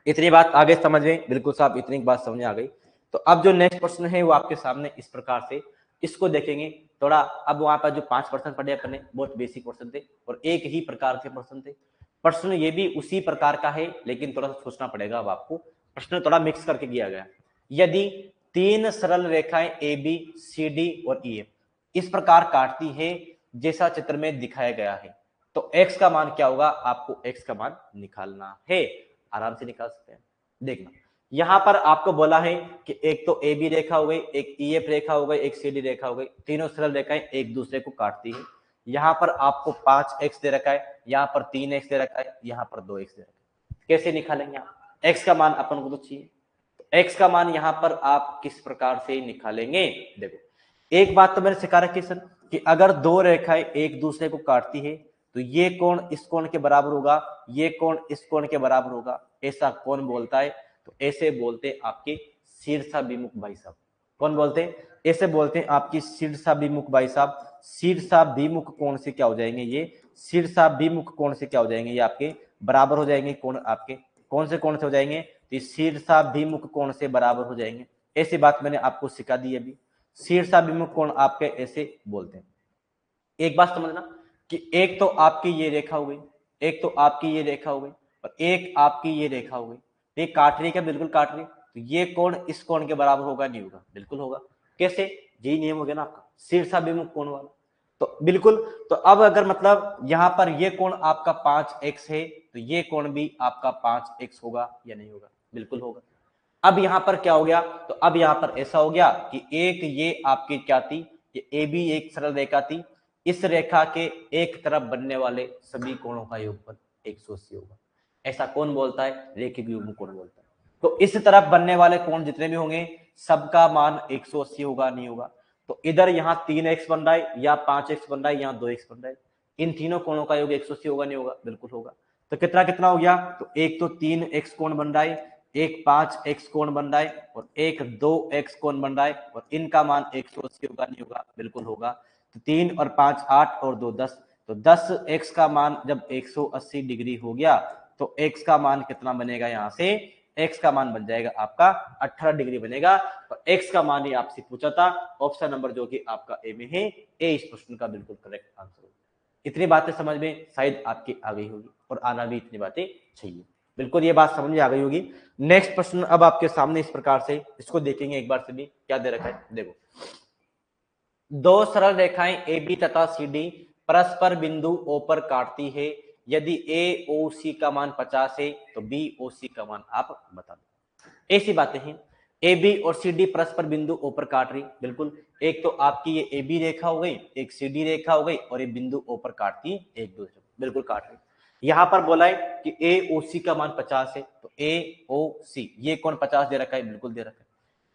इतनी बात आगे समझ में, बिल्कुल साहब, इतनी बात समझ आ गई। तो अब जो नेक्स्ट प्रश्न है वो आपके सामने इस प्रकार से, इसको देखेंगे थोड़ा। अब वहां पर जो 5% पढ़े अपने बहुत बेसिक प्रश्न थे और एक ही प्रकार के प्रश्न थे, प्रश्न ये भी उसी प्रकार का है, लेकिन थोड़ा सा सोचना पड़ेगा अब आपको, प्रश्न थोड़ा मिक्स करके किया गया। यदि 3 सरल रेखाएं AB CD और EF इस प्रकार काटती है जैसा चित्र में दिखाया गया है, तो x का मान क्या होगा, आपको x का मान निकालना है। आराम से निकाल सकते हैं। देखना, यहां पर आपको बोला है कि एक तो ए बी रेखा हो गई, एक ई एफ रेखा हो गई, एक सी डी रेखा हो गई, तीनों सरल रेखाएं एक दूसरे को काटती है। यहां पर आपको 5x दे रखा है, यहां पर 3x दे रखा है, यहां पर 2x दे रखा है। कैसे निकालेंगे आप, x का मान अपन को तो चाहिए, x का मान यहां पर आप किस प्रकार से निकालेंगे। देखो, एक बात तो मैंने सिखा रखी सर कि अगर दो रेखाएं एक दूसरे को काटती है तो ये कोण इस कोण के बराबर होगा, ये कोण इस कोण के बराबर होगा, ऐसा कौन बोलता है, तो ऐसे बोलते हैं आपके शीर्षाभिमुख भाई साहब। कौन बोलते हैं, ऐसे बोलते हैं आपकी शीर्षाभिमुख भाई साहब। शीर्षाभिमुख कोण से क्या हो जाएंगे, ये शीर्षाभिमुख कोण से क्या हो जाएंगे, ये आपके बराबर हो जाएंगे कोण, आपके कौन से कोण से हो जाएंगे, तो शीर्षाभिमुख कोण से बराबर हो जाएंगे। ऐसी बात मैंने आपको सिखा दी अभी, शीर्षाभिमुख कोण आपके ऐसे बोलते हैं। एक बात समझना कि एक तो आपकी ये रेखा हो गई, एक तो आपकी ये रेखा हो गई, और एक आपकी ये रेखा हो गई, तो ये काट रही है क्या, बिल्कुल काट रही है, तो ये कोण इस कोण के बराबर होगा, नहीं होगा, बिल्कुल होगा। कैसे, यही नियम हो गया ना आपका शीर्षाभिमुख कोण वाला, तो बिल्कुल। तो अब अगर मतलब यहां पर ये कोण आपका 5x है, तो ये कोण भी आपका 5x होगा या नहीं होगा, बिल्कुल होगा। अब यहां पर क्या हो गया, तो अब यहां पर ऐसा हो गया कि एक ये आपकी क्या थी, ये ए बी एक सरल रेखा थी, इस रेखा के एक तरफ बनने वाले सभी कोणों का योगफल 180 होगा। ऐसा कौन बोलता है, रेखिक युग्म कोण बोलता है। तो इस तरफ बनने वाले कोण जितने भी होंगे सबका मान 180 होगा, नहीं होगा। तो इधर यहाँ 3x बन रहा है या 5x बन रहा है, यहाँ 2x बन रहा है, इन तीनों कोणों का योग 180 होगा, नहीं होगा, बिल्कुल होगा। तो कितना कितना हो गया, तो एक तो 3x कोण बन रहा है, एक 5x कोण बन रहा है, और एक 2x कोण बन रहा है, और इनका मान 180 होगा, नहीं होगा, बिल्कुल होगा। तो 3 और 5 8 और 2 10, तो 10x का मान जब 180 डिग्री हो गया तो x का मान कितना बनेगा, यहां से x का मान बन जाएगा आपका 18 डिग्री बनेगा। और x का मान ही आपसे पूछा था, ऑप्शन नंबर जो कि आपका ए में है, ए इस प्रश्न का बिल्कुल करेक्ट आंसर होगा। इतनी बातें समझ में शायद आपकी आ गई होगी और आना भी इतनी बातें चाहिए। बिल्कुल ये बात समझ में आ गई होगी। नेक्स्ट प्रश्न अब आपके सामने इस प्रकार से, इसको देखेंगे एक बार से भी क्या दे रखा है। देखो, दो सरल रेखाएं ए बी तथा सी डी परस्पर बिंदु ओ पर काटती है। यदि ए ओ सी का मान 50 है तो बी ओ सी का मान आप बता दो। ऐसी बातें हैं, ए बी और सी डी परस्पर बिंदु ओ पर काट रही। बिल्कुल, एक तो आपकी ये ए बी रेखा हो गई, एक सी डी रेखा हो गई, और ये बिंदु ओ पर काटती है एक दूसरे को, बिल्कुल काट रही। यहां पर बोला है कि ए ओ सी का मान 50 है, तो ए ओ सी ये कौन 50 दे रखा है, बिल्कुल दे रखा है।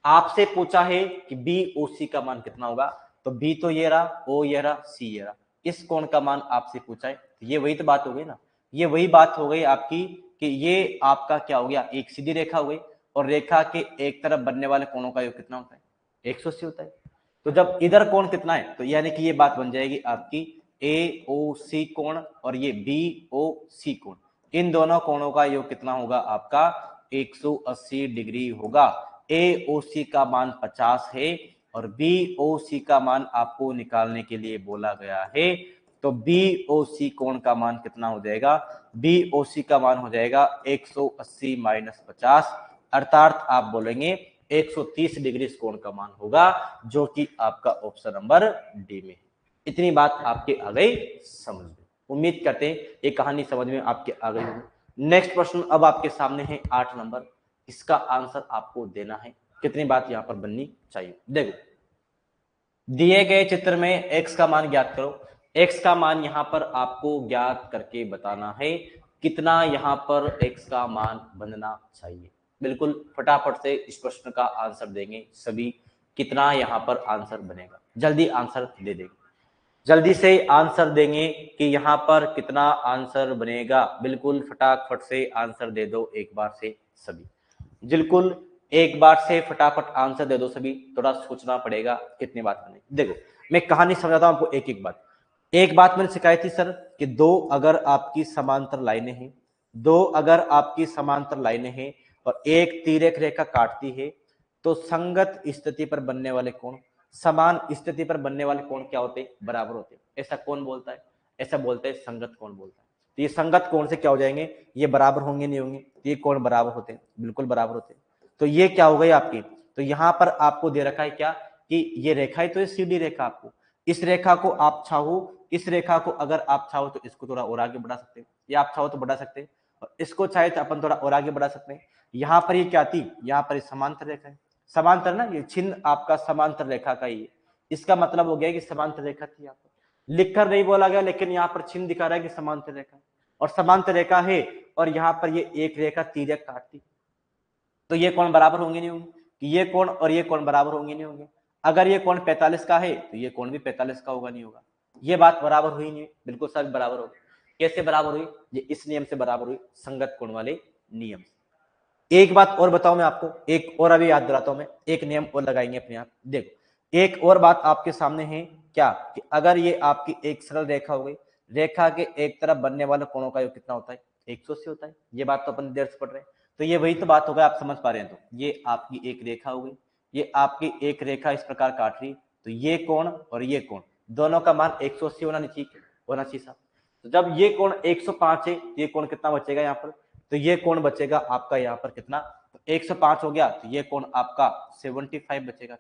आपसे पूछा है कि बी ओ सी का मान कितना होगा, तो बी तो ये रहा, ओ ये रहा, सी ये रहा, इस कोण का मान आपसे पूछा है। तो ये वही तो बात हो गई ना, ये वही बात हो गई आपकी कि ये आपका क्या हो गया, एक सीधी रेखा हो गई, और रेखा के एक तरफ बनने वाले कोणों का योग कितना होता है, 180 होता है। तो जब इधर कोण कितना है, तो यानी कि ये बात बन जाएगी आपकी ए ओ सी कोण और ये बी ओ सी कोण, इन दोनों कोणों का योग कितना होगा आपका 180 डिग्री होगा। ए ओ सी का मान 50 है और बी ओ सी का मान आपको निकालने के लिए बोला गया है। तो बी ओ सी कोण का मान कितना हो जाएगा, बी ओ सी का मान हो जाएगा 180 माइनस 50, अर्थात आप बोलेंगे 130 डिग्री इस कोण का मान होगा, जो कि आपका ऑप्शन नंबर डी में। इतनी बात आपके आ गई समझ में। उम्मीद करते हैं ये कहानी समझ में आपके आ गई होगी। नेक्स्ट प्रश्न अब आपके सामने है 8 नंबर, इसका आंसर आपको देना है। कितनी बात यहां पर बननी चाहिए, देखो, दिए गए चित्र में x का मान ज्ञात करो। x का मान यहां पर आपको ज्ञात करके बताना है कितना यहां पर x का मान बनना चाहिए। बिल्कुल फटाफट से इस प्रश्न का आंसर देंगे सभी, कितना यहां पर आंसर बनेगा, जल्दी आंसर दे देंगे, जल्दी से आंसर देंगे कि यहां पर कितना आंसर बनेगा। बिल्कुल फटाफट से आंसर दे दो एक बार से सभी, बिल्कुल एक बार से फटाफट आंसर दे दो सभी, थोड़ा सोचना पड़ेगा कितनी बात बनेगी। देखो, मैं कहानी समझाता हूं आपको एक एक बात मैंने सिखाई थी सर कि दो अगर आपकी समांतर लाइनें हैं, दो अगर आपकी समांतर लाइनें हैं और एक तिर्यक रेखा काटती है, तो संगत स्थिति पर बनने वाले कोण, समान स्थिति पर बनने वाले कोण क्या होते हैं, बराबर होते हैं। ऐसा कौन बोलता है, ऐसा बोलते हैं संगत कोण बोलता है। तो ये संगत कोण से क्या हो जाएंगे, ये बराबर होंगे नहीं होंगे, तो ये कोण बराबर होते हैं, बिल्कुल बराबर होते हैं। तो ये क्या हो गई आपकी, तो यहां पर आपको दे रखा है क्या कि ये रेखा है, तो ये सीधी रेखा, आपको इस रेखा को आप चाहो, इस रेखा को अगर आप चाहो तो इसको थोड़ा और आगे बढ़ा सकते हैं, या आप चाहो तो बढ़ा सकते हैं, और इसको चाहे तो अपन थोड़ा और आगे बढ़ा सकते हैं। यहां पर ये क्या थी, यहां पर समांतर रेखा है, समांतर ना, ये चिन्ह आपका समांतर रेखा का ही है, इसका मतलब हो गया कि समांतर रेखा थी। यहाँ पर लिखकर नहीं बोला गया, लेकिन यहाँ पर चिन्ह दिखा रहा है कि समांतर रेखा, और समांतर रेखा है, और यहाँ पर ये एक रेखा तिर्यक काटती, तो ये कोण बराबर होंगे नहीं होंगे, कि ये कोण और ये कोण बराबर होंगे नहीं होंगे। अगर ये कोण 45 का है तो ये कोण भी 45 का होगा नहीं होगा, ये बात बराबर हुई नहीं, बिल्कुल सब बराबर होगी। कैसे बराबर हुई, ये इस नियम से बराबर हुई, संगत कोण वाले नियम। एक बात और बताऊं मैं आपको, एक और अभी याद दिलाता हूं मैं, एक नियम और लगाएंगे अपने आप। देखो, एक और बात आपके सामने है क्या, कि अगर ये आपकी एक सरल रेखा हो गई, रेखा के एक तरफ बनने वाले कोणों का योग कितना होता है, 180 होता है। ये बात तो अपन देर से पढ़ रहे हैं, तो ये वही तो बात होगा, आप समझ पा रहे हैं। तो ये आपकी एक रेखा हो गई, ये आपकी एक रेखा इस प्रकार काट रही, तो ये कोण और ये कोण दोनों का मान 180 होना चाहिए, होना चाहिए साहब। तो जब ये कोण 105 है, ये कोण कितना बचेगा यहाँ पर, तो ये कोण बचेगा आपका यहाँ पर कितना, तो 105 हो गया, तो ये कोण आपका 75 बचेगा।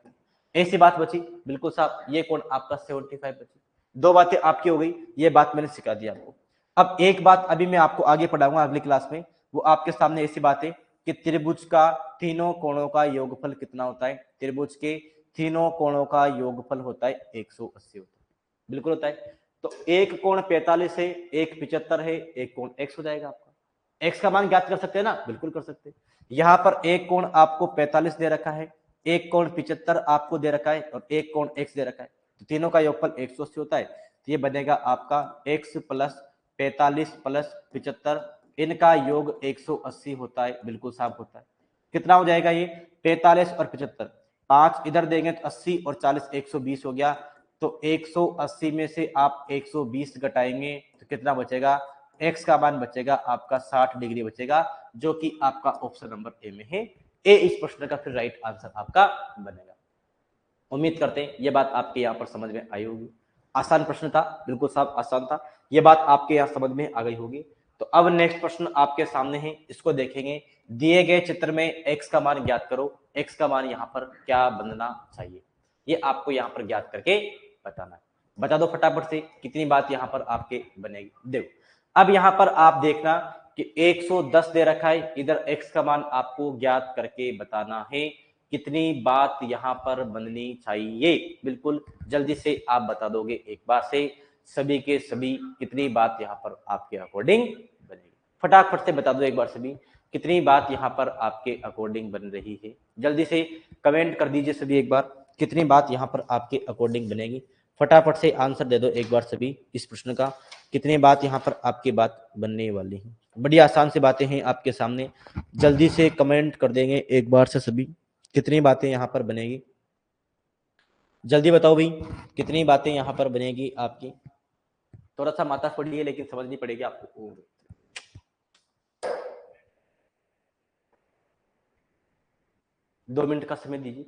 ऐसी बात बची, बिल्कुल साहब, ये कोण आपका 75 बची। दो बातें आपकी हो गई, ये बात मैंने सिखा दी आपको। अब एक बात अभी मैं आपको आगे पढ़ाऊंगा अगली क्लास में, वो आपके सामने ऐसी बात है कि त्रिभुज का तीनों कोणों का योगफल कितना होता है, त्रिभुज के तीनों कोणों का योगफल होता है 180 होता है, बिल्कुल होता है। तो एक कोण 45 है, एक 75 है, एक कोण x हो जाएगा आपका। x का मान ज्ञात कर सकते हैं ना, बिल्कुल कर सकते हैं। यहां पर एक कोण आपको 45 दे रखा है, एक कोण 75 आपको दे रखा है, और एक कोण x दे रखा है, तो तीनों का योगफल 180 होता है। तो ये बनेगा आपका x प्लस 45 प्लस 75, इनका योग 180 होता है, बिल्कुल साफ होता है। कितना हो जाएगा ये, 45 और 75, 5 इधर देंगे तो 80 और 40 120 हो गया। तो 180 में से आप 120 घटाएंगे तो कितना बचेगा, x का मान बचेगा आपका 60 डिग्री बचेगा, जो कि आपका ऑप्शन नंबर ए में है। ए इस प्रश्न का फिर राइट आंसर आपका बनेगा। उम्मीद करते हैं ये बात आपके यहाँ पर समझ में आई होगी। आसान प्रश्न था, बिल्कुल साहब आसान था। ये बात आपके यहाँ समझ में आ गई होगी। तो अब नेक्स्ट प्रश्न आपके सामने है, इसको देखेंगे। दिए गए चित्र में x का मान ज्ञात करो। x का मान यहाँ पर क्या बनना चाहिए, ये आपको यहाँ पर ज्ञात करके बताना है। बता दो फटाफट से कितनी बात यहाँ पर आपके बनेगी। देखो अब यहाँ पर आप देखना कि 110 दे रखा है, इधर x का मान आपको ज्ञात करके बताना है। कितनी बात यहाँ पर बननी चाहिए, बिल्कुल जल्दी से आप बता दोगे एक बार से सभी के सभी कितनी बात यहाँ पर आपके अकॉर्डिंग बनेगी। फटाफट से बता दो एक बार सभी कितनी बात यहाँ पर आपके अकॉर्डिंग बन रही है। जल्दी से कमेंट कर दीजिए सभी एक बार कितनी बात यहाँ पर आपके अकॉर्डिंग बनेगी। फटाफट से आंसर दे दो एक बार सभी इस प्रश्न का, कितनी बात यहाँ पर आपकी बात बनने वाली है। बड़ी आसान सी बातें हैं आपके सामने, जल्दी से कमेंट कर देंगे एक बार से सभी कितनी बातें यहाँ पर बनेगी। जल्दी बताओ भाई कितनी बातें यहाँ पर बनेगी आपकी। थोड़ा सा माता पड़ी है लेकिन समझनी पड़ेगी आपको। 2 मिनट का समय दीजिए।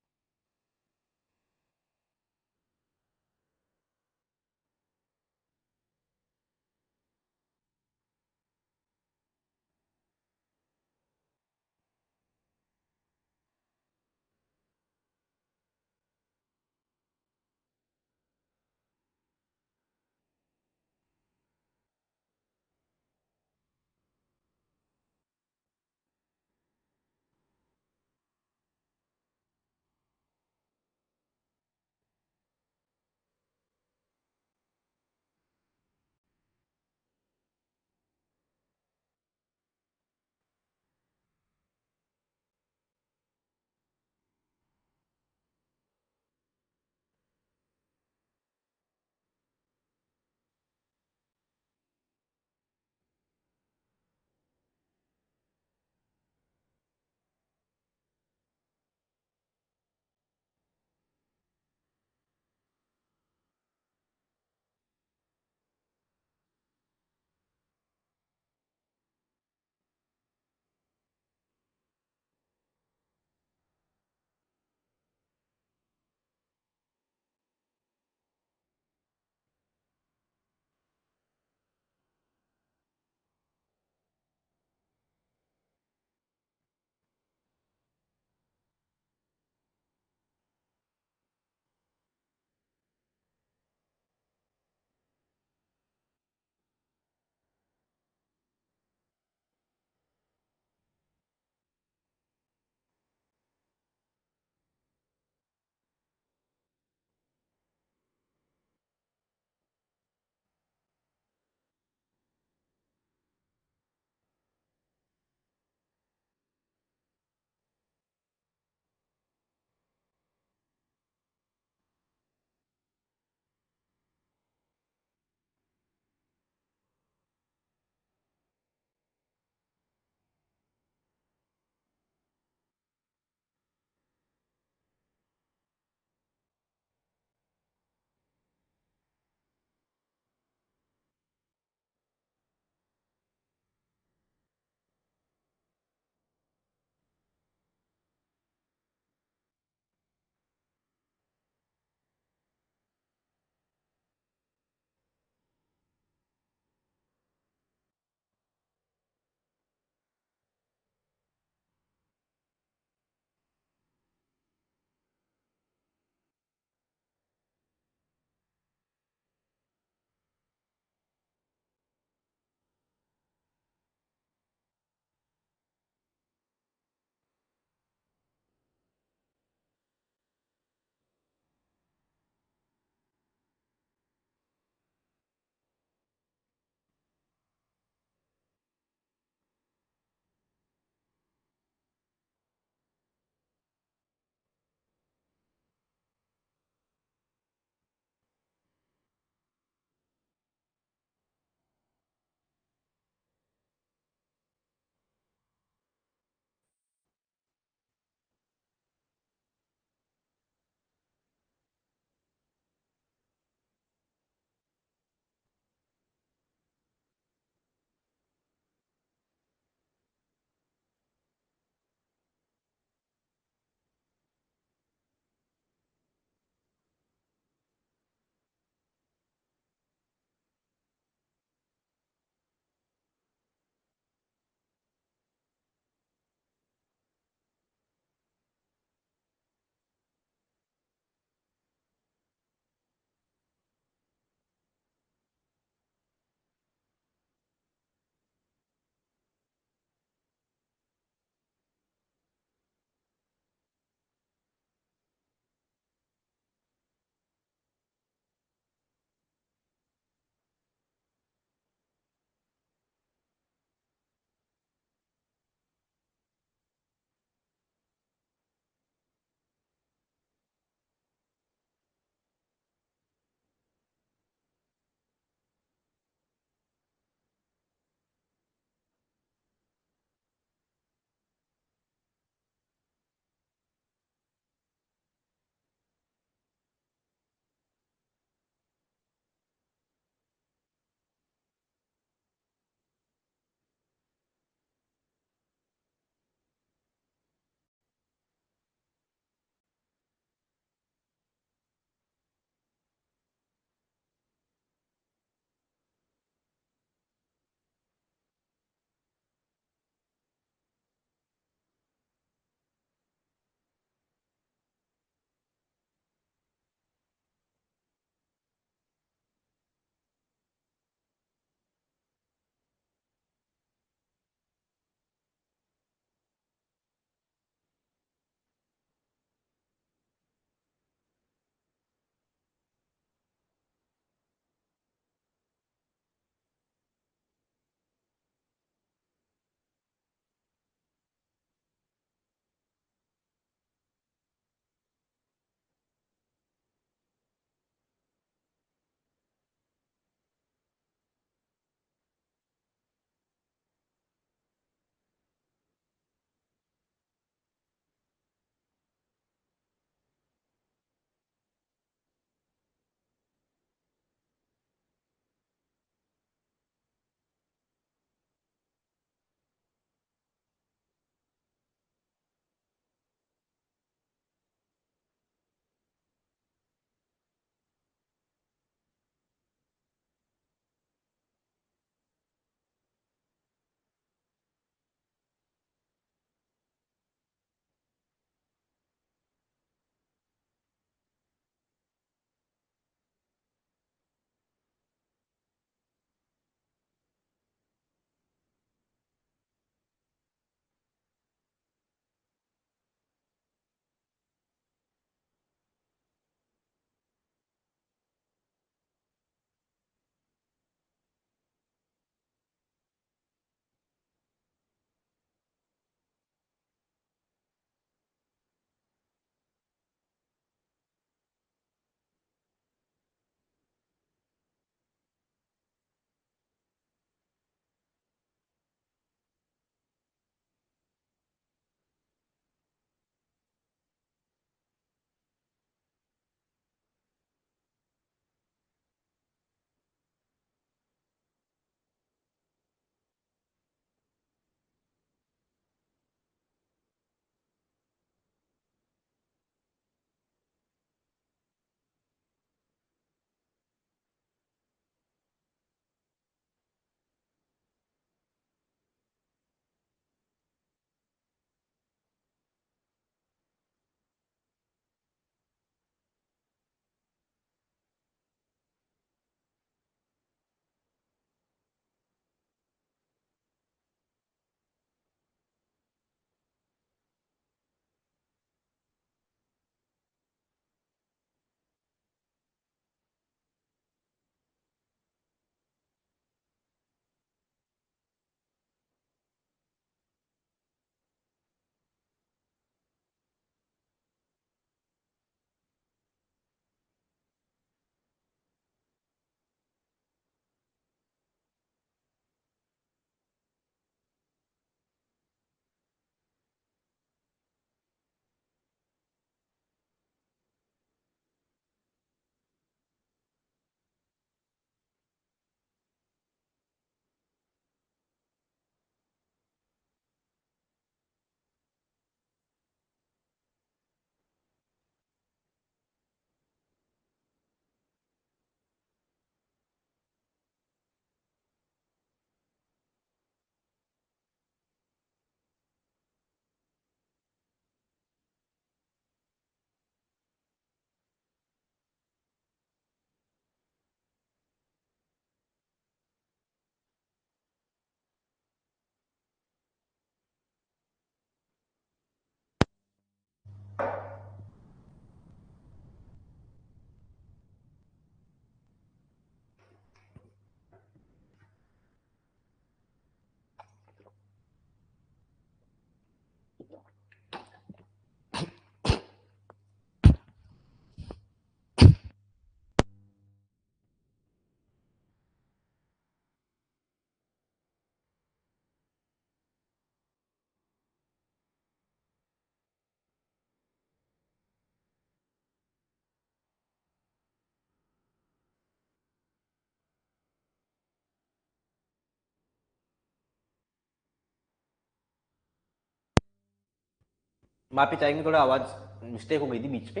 माफी चाहेंगे, थोड़ा आवाज मिस्टेक हो गई थी बीच पे,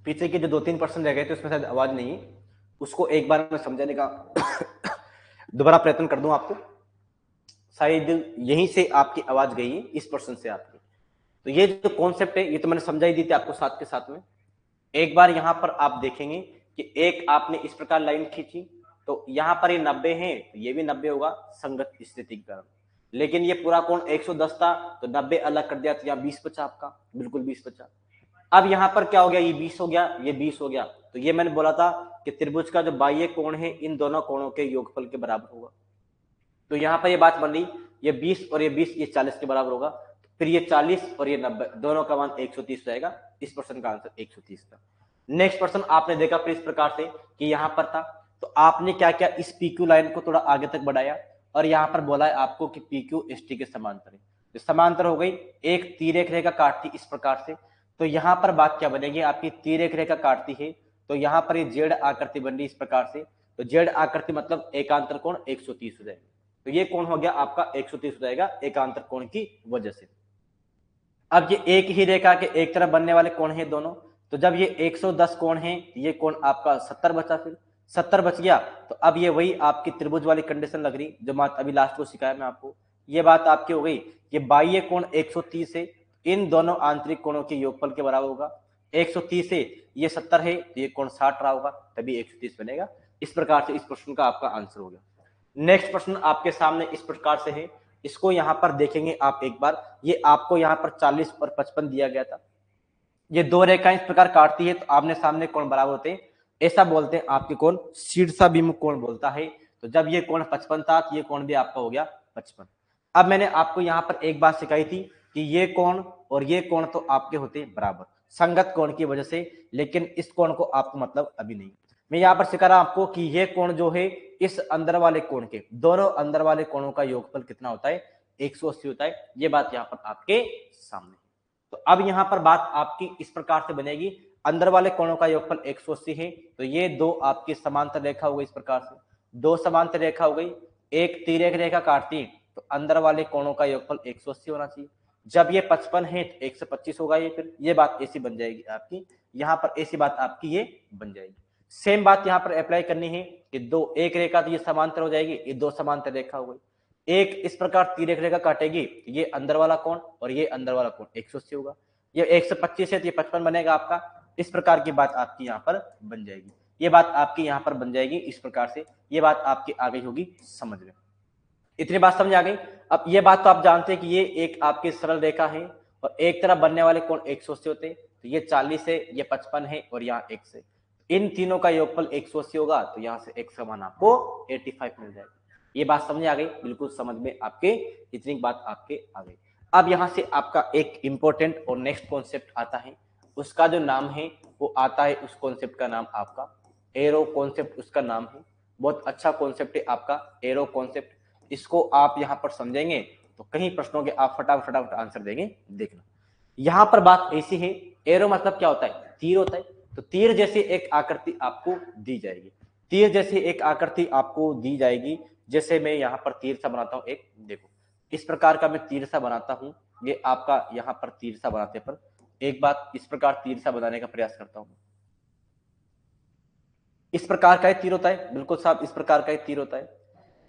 पीछे के जो 2-3% रह गए थे उसमें शायद आवाज नहीं है, उसको एक बार मैं समझाने का दोबारा प्रयत्न कर दूं आपको। शायद यहीं से आपकी आवाज गई है, इस पर्सन से आपकी। तो ये जो कॉन्सेप्ट है ये तो मैंने समझा ही दी थी आपको साथ के साथ में। एक बार यहां पर आप देखेंगे कि एक आपने इस प्रकार लाइन खींची, तो यहां पर ये 90 है, तो ये भी 90 होगा संगत स्थिति के कारण। लेकिन ये पूरा कोण 110 था, तो 90 अलग कर दिया तो यहाँ 20 बचा आपका, बिल्कुल 20 बचा। अब यहां पर क्या हो गया, ये 20 हो गया, ये 20 हो गया। तो ये मैंने बोला था कि त्रिभुज का जो बाह्य कोण है इन दोनों कोणों के योगफल के बराबर होगा। तो यहाँ पर ये बात बन रही, ये 20 और ये 20 ये 40 के बराबर होगा। फिर ये 40 और ये 90 दोनों का मान 130 रहेगा। इस प्रश्न का आंसर 130 था। नेक्स्ट प्रश्न आपने देखा फिर इस प्रकार से कि यहां पर था, तो आपने क्या किया, इस पीक्यू लाइन को थोड़ा आगे तक बढ़ाया और यहां पर बोला है आपको कि पीक्यू एसटी के समांतर है। तो समांतर हो गई, एक तिर्यक रेखा काटती इस प्रकार से। तो यहां पर बात क्या बनेगी आपकी, तिर्यक रेखा काटती है, तो यहां पर ये जेड आकृति बन रही इस प्रकार से। तो जेड आकृति मतलब एकांतर कोण 130 हो जाएगा। तो ये कोण हो गया आपका 130 हो जाएगा एकांतर कोण की वजह से। अब ये एक ही रेखा के एक तरफ बनने वाले कोण हैं दोनों, तो जब ये 110 कोण है, ये कोण आपका 70 बचा, फिर 70 बच गया। तो अब ये वही आपकी त्रिभुज वाली कंडीशन लग रही जो बात अभी लास्ट को सिखाया मैं आपको। ये बात आपकी हो गई, ये बाह्य कोण 130 है, इन दोनों आंतरिक कोणों के योगफल के बराबर होगा। 130 है, ये 70 है, ये कोण 60 रहा होगा, तभी 130 बनेगा। इस प्रकार से इस प्रश्न का आपका आंसर हो गया। नेक्स्ट प्रश्न आपके सामने इस प्रकार से है, इसको यहां पर देखेंगे आप एक बार। ये आपको यहां पर 40 और 55 दिया गया था। ये दो रेखाएं इस प्रकार काटती है तो आमने सामने कोण बराबर होते हैं, ऐसा बोलते हैं आपके कोण शीर्षाभिमुख कोण बोलता है। तो जब ये कोण 55 था तो ये कोण भी आपका हो गया 55। अब मैंने आपको यहां पर एक बात सिखाई थी कि ये कोण और ये कोण तो आपके होते हैं बराबर संगत कोण की वजह से, लेकिन इस कोण को आपको मतलब अभी नहीं। मैं यहाँ पर सिखा रहा हूं आपको कि ये कोण जो है इस अंदर वाले कोण के, दोनों अंदर वाले कोणों का योगफल कितना होता है, 180 होता है। ये बात यहाँ पर आपके सामने। तो अब यहाँ पर बात आपकी इस प्रकार से बनेगी, अंदर वाले कोणों का योगफल 180 है, तो ये दो आपकी समांतर रेखा हो गई इस प्रकार से, दो समांतर रेखा हो गई, एक तिर्यक रेखा काटती है, तो अंदर वाले कोणों का योगफल 180 होना चाहिए। जब ये 55 है तो 125 होगा, ये फिर ये बात ऐसी बन जाएगी आपकी, यहाँ पर ऐसी बात आपकी ये बन जाएगी। सेम बात यहाँ पर अप्लाई करनी है कि दो एक रेखा तो ये समांतर हो जाएगी, ये दो समांतर रेखा हो गई। एक इस प्रकार तिर्यक रेखा काटेगी, ये अंदर वाला कोण और ये अंदर वाला कोण 180 होगा। ये 125 है तो ये 55 बनेगा आपका। इस प्रकार की बात आपकी यहाँ पर बन जाएगी, ये बात आपकी यहाँ पर बन जाएगी इस प्रकार से। ये बात आपकी आ गई होगी समझ में, इतनी बात समझ आ गई। अब ये बात तो आप जानते हैं कि ये एक आपकी सरल रेखा है और एक तरफ बनने वाले कोण 180 होते हैं, तो ये 40 है, ये 55 है और यहाँ x है। इन तीनों का योगफल 180 होगा, तो यहाँ से x का मान आपको 85 मिल जाएगा। ये बात समझ आ गई, बिल्कुल समझ में आपके, इतनी बात आपके आ गई। अब यहाँ से आपका एक इंपॉर्टेंट और नेक्स्ट कॉन्सेप्ट आता है, उसका जो नाम है वो आता है, उस कॉन्सेप्ट का नाम आपका एरो कॉन्सेप्ट उसका नाम है। बहुत अच्छा कॉन्सेप्ट है आपका एरो कॉन्सेप्ट। इसको आप यहां पर समझेंगे तो कहीं प्रश्नों के आप फटाफट फटाफट आंसर देंगे। देखना यहां पर बात ऐसी है, एरो मतलब क्या होता है, तीर होता है। तो तीर जैसी एक आकृति आपको दी जाएगी, तीर जैसी एक आकृति आपको दी जाएगी। जैसे मैं यहाँ पर तीर सा बनाता हूं, एक देखो इस प्रकार का मैं तीर सा बनाता हूं। ये आपका यहाँ पर तीर सा बनाते पर एक बात, इस प्रकार तीर सा बनाने का प्रयास करता हूं। इस प्रकार का ही तीर होता है, बिल्कुल साहब, इस प्रकार का ही तीर होता है,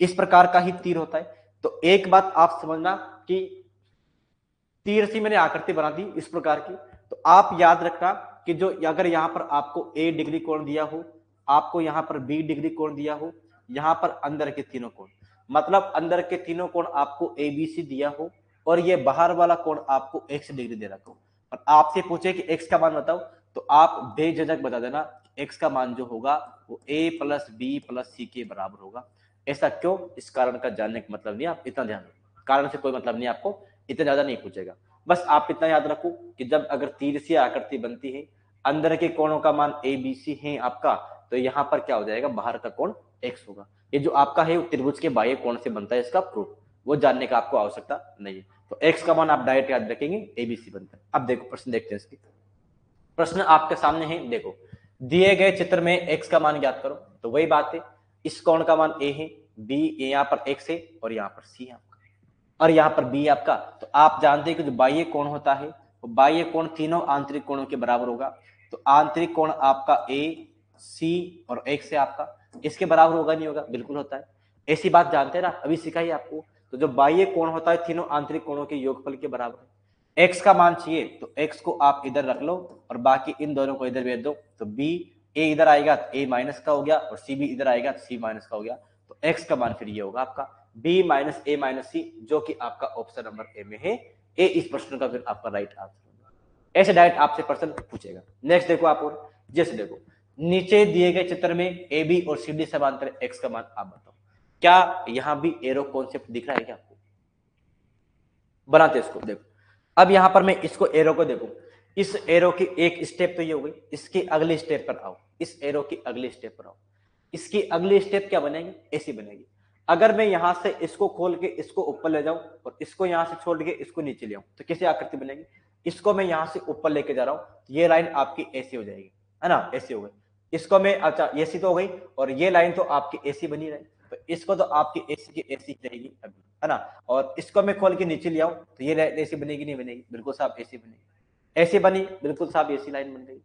इस प्रकार का ही तीर होता है। तो एक बात आप समझना कि तीर सी मैंने आकृति बना दी इस प्रकार की, तो आप याद रखना कि जो अगर यहां पर आपको ए डिग्री कोण दिया हो, आपको यहां पर बी डिग्री कोण दिया हो, यहां पर अंदर के तीनों कोण, मतलब अंदर के तीनों कोण आपको ए बी सी दिया हो और ये बाहर वाला कोण आपको एक्स डिग्री दे रखा हो और आपसे पूछे कि एक्स का मान बताओ, तो आप बेझिझक बता देना एक्स का मान जो होगा वो ए प्लस बी प्लस सी के बराबर होगा। ऐसा क्यों, इस कारण का जानने का मतलब नहीं, आप इतना ध्यान रखो, कारण से कोई मतलब नहीं, आपको इतना ज्यादा नहीं पूछेगा। बस आप इतना याद रखो कि जब अगर तीर सी आकृति बनती है, अंदर के कोणों का मान ए बी सी है आपका, तो यहाँ पर क्या हो जाएगा, बाहर का कोण एक्स होगा। ये जो आपका है वो त्रिभुज के बाह्य कोण से बनता है, इसका प्रूफ वो जानने का आपको आवश्यकता नहीं है। तो एक्स का मान आप डायरेक्ट याद रखेंगे, एबीसी बनता है। अब देखो प्रश्न देखते हैं इसकी, प्रश्न आपके सामने है। देखो दिए गए चित्र में एक्स का मान ज्ञात करो, तो वही बात है, इस कोण का मान ए है, बी यहाँ पर एक्स है और यहाँ पर सी है आपका, और यहाँ पर बी आपका। तो आप जानते हैं कि जो बाह्य कोण होता है बाह्य कोण तीनों आंतरिक कोणों के बराबर होगा। तो आंतरिक कोण आपका ए, सी और एक्स है आपका, इसके बराबर होगा नहीं होगा? बिल्कुल होता है। ऐसी बात जानते हैं ना, अभी सिखाई आपको। तो जो बाह्य कोण होता है तीनों आंतरिक कोणों के योगफल के बराबर है। एक्स का मान चाहिए तो एक्स को आप इधर रख लो और बाकी इन दोनों को इधर भेज दो। तो बी ए इधर आएगा तो ए माइनस का हो गया, और सी भी इधर आएगा तो सी माइनस का हो गया। तो एक्स का मान फिर ये होगा आपका बी माइनस ए माइनस सी, जो कि आपका ऑप्शन नंबर ए में है। ए इस प्रश्न का फिर आपका राइट आंसर होगा। ऐसे डायरेक्ट आपसे प्रश्न पूछेगा। नेक्स्ट देखो आप, और जैसे देखो नीचे दिए गए चित्र में ए बी और सी डी समांतर, एक्स का मान आप बताओ। क्या यहां भी एरो कॉन्सेप्ट दिख रहा है क्या आपको? बनाते इसको देखो। अब यहां पर मैं इसको एरो को देखो, इस एरो की एक स्टेप तो ये हो गई, इसकी अगली स्टेप पर आओ, इस एरो की अगली स्टेप पर आओ। इसकी अगली स्टेप क्या बनेगी? ऐसी बनेगी। अगर मैं यहां से इसको खोल के इसको ऊपर ले जाऊं और इसको यहां से छोड़ के इसको नीचे ले आऊं तो कैसी आकृति बनेगी? इसको मैं यहां से ऊपर लेके जा रहा हूं तो ये लाइन आपकी ऐसी हो जाएगी, है ना, ऐसी हो गई। इसको मैं, अच्छा ऐसी तो हो गई, और ये लाइन तो आपकी ऐसी बनी रही, तो इसको तो आपकी ऐसी की ऐसी रहेगी अभी, है ना। और इसको मैं खोल के नीचे ले आऊं तो ये ऐसी बनेगी नहीं बनेगी? बिल्कुल साफ ऐसी बनेगी। ऐसी बनी, बिल्कुल साफ ऐसी लाइन बन गई।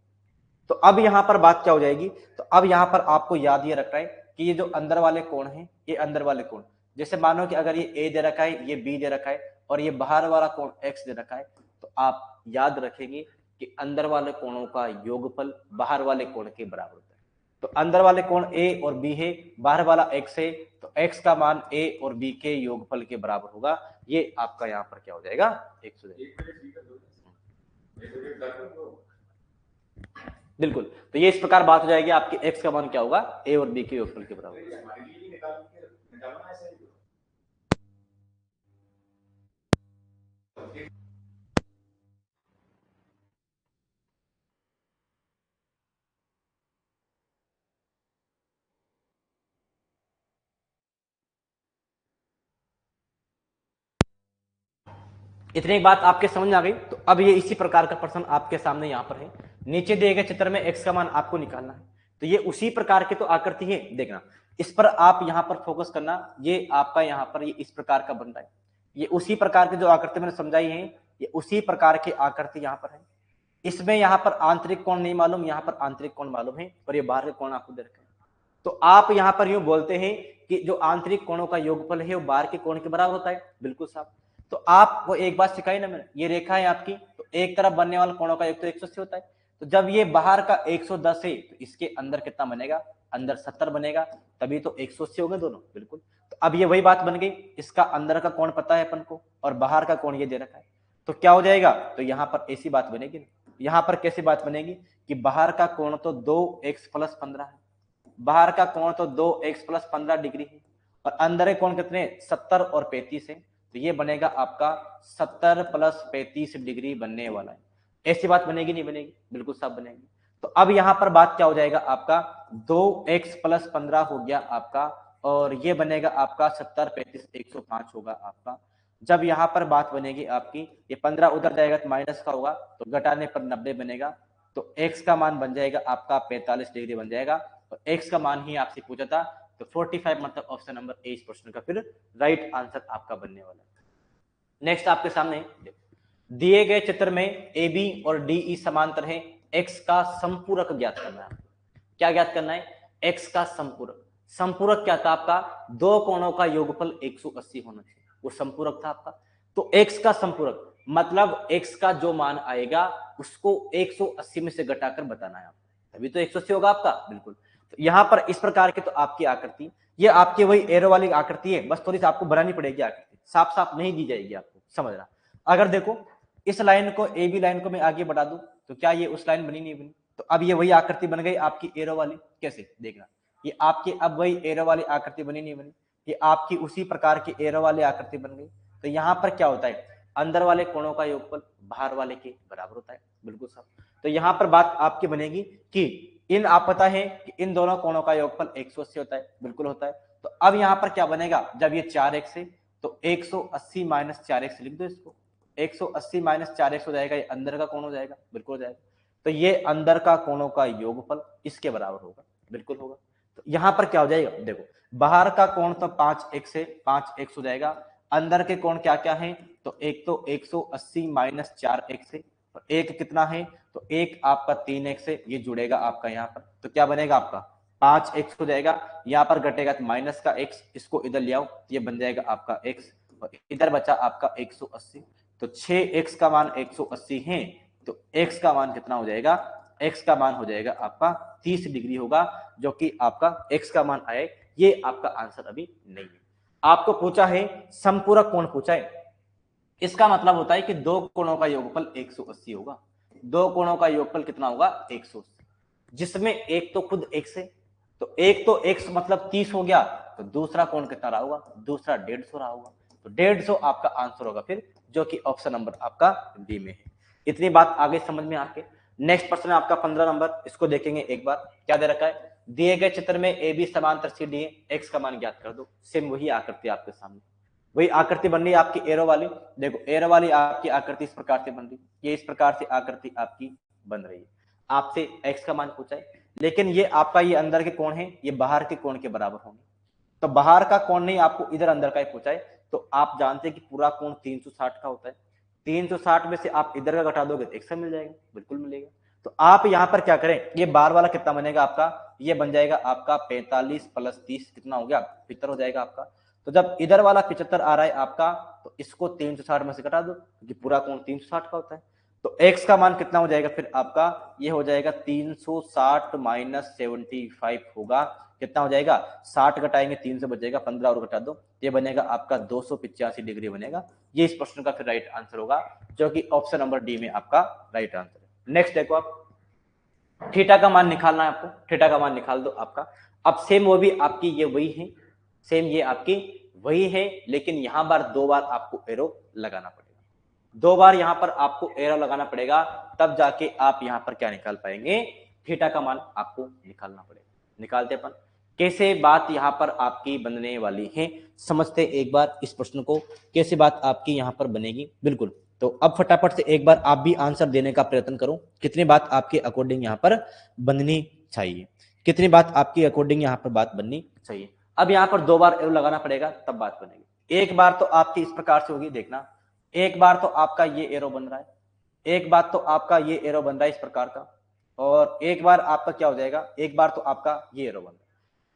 तो अब यहां पर बात क्या हो जाएगी? तो अब यहां पर आपको याद ये रखना है कि ये जो अंदर वाले कोण हैं, ये अंदर वाले कोण, जैसे मानो कि अगर ये ए दे रखा है, ये बी दे रखा है और ये बाहर वाला कोण एक्स दे रखा है, तो आप याद रखेंगे कि अंदर वाले कोणों का योगफल बाहर वाले कोण के बराबर होता है। तो अंदर वाले कोण ए और बी है, बाहर वाला एक्स है, तो एक्स का मान ए और बी के योगफल के बराबर होगा। ये आपका यहाँ पर क्या हो जाएगा? एक्स हो जाएगा। बिल्कुल। तो ये इस प्रकार बात हो जाएगी आपकी, एक्स का मान क्या होगा? ए और बी के योगफल के बराबर। इतनी बात आपके समझ में आ गई। तो अब ये इसी प्रकार का प्रश्न आपके सामने यहाँ पर है। नीचे दिए गए चित्र में एक्स का मान आपको निकालना है। तो ये उसी प्रकार की तो आकृति है, देखना इस पर आप यहाँ पर फोकस करना। ये आपका यहाँ पर ये इस प्रकार का बन रहा है। ये उसी प्रकार की जो आकृति मैंने समझाई है, ये उसी प्रकार की आकृति यहाँ पर है। इसमें यहाँ पर आंतरिक कोण नहीं मालूम, यहाँ पर आंतरिक कोण मालूम है, और ये बाहर के कोण आपको दे रखे हैं। तो आप यहाँ पर यूं बोलते हैं कि जो आंतरिक कोणों का योगफल है वो बाहर के कोण के बराबर होता है। बिल्कुल साफ। तो आपको एक बात सिखाई ना मैंने, ये रेखा है आपकी, तो एक तरफ बनने वाला कोणों का योग तो 180 होता है। तो जब ये बाहर का 110 है तो इसके अंदर कितना बनेगा? अंदर 70 बनेगा, तभी तो 180 हो गए दोनों। बिल्कुल। तो अब ये वही बात बन गई, इसका अंदर का कोण पता है अपन को और बाहर का कोण ये दे रखा है। तो क्या हो जाएगा? तो यहाँ पर ऐसी बात बनेगी। यहाँ पर कैसी बात बनेगी कि बाहर का कोण तो 2x + 15 है, बाहर का कोण तो 2x + 15 डिग्री है, और अंदर के कोण कितने? 70 और 35 है। तो ये बनेगा आपका 70 + 35 डिग्री बनने वाला है। ऐसी बात बनेगी नहीं बनेगी? बिल्कुल सब बनेगी। तो अब यहां पर बात क्या हो जाएगा आपका? 2x + 15 हो गया आपका, और ये बनेगा आपका 70 35 105 होगा आपका। जब यहां पर बात बनेगी आपकी, ये 15 उधर जाएगा तो माइनस का होगा, तो घटाने पर 90 बनेगा। तो x का मान बन जाएगा आपका 45 डिग्री बन जाएगा, और x का मान ही आपसे पूछा था। तो 45 मतलब ऑप्शन नंबर ए इस प्रश्न का फिर राइट आंसर आपका बनने वाला है। नेक्स्ट आपके सामने दिए गए चित्र में ए बी और डी ई समांतर है, एक्स का संपूरक ज्ञात करना है। क्या ज्ञात करना है? एक्स का संपूरक। संपूरक क्या था आपका? दो कोणों का योगफल 180 होना चाहिए, वो संपूरक था आपका। तो एक्स का संपूरक मतलब एक्स का जो मान आएगा उसको 180 में से घटाकर बताना है आपको, तभी तो 180 होगा आपका। बिल्कुल। तो यहां पर इस प्रकार की तो आपकी आकृति, ये आपकी वही एरो वाली आकृति है, बस थोड़ी सी आपको बनानी पड़ेगी आकृति, साफ साफ नहीं दी जाएगी आपको, समझना। अगर देखो इस लाइन को, ए बी लाइन को मैं आगे बढ़ा दूं तो क्या ये उस लाइन बनी नहीं बनी? तो अब ये वही आकृति बन गई आपकी एरो वाली। कैसे देखना, ये आपकी अब वही एरो वाली आकृति बनी नहीं बनी? ये आपकी उसी प्रकार की एरो वाली आकृति बन गई। तो यहां पर क्या होता है? अंदर वाले कोणों का योगफल बाहर वाले के बराबर होता है। बिल्कुल साफ। तो यहां पर बात आपकी बनेगी कि इन, आप पता है कि इन दोनों कोणों का योगफल 180 होता है। बिल्कुल होता है। तो अब यहां पर क्या बनेगा? जब ये 4x है तो 180 - 4x लिख दो इसको। 180 - 4x हो जाएगा, ये अंदर का कोण हो जाएगा। बिल्कुल हो जाएगा। तो ये अंदर का कोणों का योगफल इसके बराबर होगा। बिल्कुल होगा। तो यहां पर क्या हो जाएगा? देखो बाहर का कोण तो 5x है, 5x हो जाएगा। अंदर के कोण क्या क्या है? तो एक तो 180 - 4x है, और एक कितना है, तो एक आपका 3x है, ये जुड़ेगा आपका यहाँ पर, तो क्या बनेगा आपका 5x हो जाएगा। यहाँ पर घटेगा तो माइनस का x, इसको इधर ले आओ, ये बन जाएगा आपका x, और इधर बचा आपका 180। तो 6x का मान 180 है, तो x का मान कितना हो जाएगा, x का मान हो जाएगा आपका 30 डिग्री होगा, जो कि आपका x का मान आए। ये आपका आंसर अभी नहीं है। आपको पूछा है समपूरक कोण पूछा है, इसका मतलब होता है कि दो कोणों का योगफल 180 होगा। दो कोणों का योगफल कितना होगा 180, जिसमें एक तो खुद x है, तो एक तो x मतलब 30 हो गया, तो दूसरा कोण कितना रहा होगा, दूसरा 150 रहा होगा, तो 150 आपका आंसर होगा फिर, जो कि ऑप्शन नंबर आपका डी में है। इतनी बात आगे समझ में आके नेक्स्ट प्रश्न है आपका 15 नंबर, इसको देखेंगे एक बार। क्या दे रखा है, दिए गए चित्र में ए बी समांतर सी डी, एक्स का मान ज्ञात कर दो। सेम वही आकृति आपके सामने, वही आकृति बन रही है आपकी एरो वाली। देखो एरो वाली आपकी आकृति इस प्रकार से बन रही, ये इस प्रकार से आकृति आपकी बन रही है। आपसे एक्स का मान पूछा है, लेकिन ये आपका ये अंदर के कोण है, ये बाहर के कोण के बराबर होंगे, तो बाहर का कोण नहीं, आपको इधर अंदर का ही पूछा है। तो आप जानते हैं कि पूरा कोण 360 का होता है, 360 में से आप इधर का घटा दोगे तो 100 मिल जाएगा, बिल्कुल मिलेगा। तो आप यहां पर क्या करें, ये बार वाला कितना बनेगा आपका, ये बन जाएगा आपका 45 प्लस 30 कितना हो गया 75 हो जाएगा आपका। तो जब इधर वाला 75 आ रहा है आपका, तो इसको 360 में से घटा दो, क्योंकि पूरा कोण 360 का होता है। तो x का मान कितना हो जाएगा फिर आपका, ये हो जाएगा 360 माइनस 75 होगा, कितना हो जाएगा 60 घटाएंगे 3 से बचेगा 15 और घटा दो, ये बनेगा आपका 285 डिग्री बनेगा। ये इस प्रश्न का फिर राइट आंसर होगा, जो कि ऑप्शन नंबर डी में आपका राइट आंसर है। नेक्स्ट देखो आप, थीटा का मान निकालना है आपको, थीटा का मान निकाल दो आपका। अब सेम वो भी आपकी ये वही है, सेम ये आपकी वही है, लेकिन यहां पर दो बार आपको एरो लगाना पड़ेगा, दो बार यहां पर आपको एरो लगाना पड़ेगा, तब जाके आप यहां पर क्या निकाल पाएंगे, थीटा का मान आपको निकालना पड़ेगा। निकालते अपन कैसे, बात यहां पर आपकी बनने वाली है, समझते एक बार इस प्रश्न को, कैसे बात आपकी यहां पर बनेगी। बिल्कुल, तो अब फटाफट से एक बार आप भी आंसर देने का प्रयत्न करो, कितनी बात आपके अकॉर्डिंग यहां पर बननी चाहिए, कितनी बात आपकी अकॉर्डिंग यहां पर बात बननी चाहिए। अब यहां पर दो बार एरो लगाना पड़ेगा, तब बात बनेगी। एक बार तो आपकी इस प्रकार से होगी, देखना, एक बार तो आपका ये एरो बन रहा है, एक बार तो आपका ये एरो बन रहा है इस प्रकार का, और एक बार आपका क्या हो जाएगा, एक बार तो आपका ये एरो बन रहा है।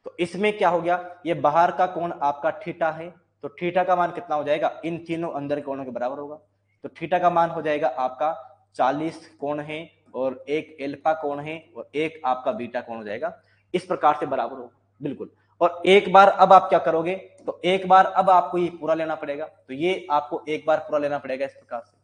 तो इसमें क्या हो गया, ये बाहर का कोण आपका थीटा है, तो थीटा का मान कितना हो जाएगा, इन तीनों अंदर कोणों के बराबर होगा। तो थीटा का मान हो जाएगा आपका 40 कोण है, और एक एल्फा कोण है, और एक आपका बीटा कोण हो जाएगा, इस प्रकार से बराबर होगा। बिल्कुल, और एक बार अब आप क्या करोगे, तो एक बार अब आपको ये पूरा लेना पड़ेगा, तो ये आपको एक बार पूरा लेना पड़ेगा इस प्रकार से,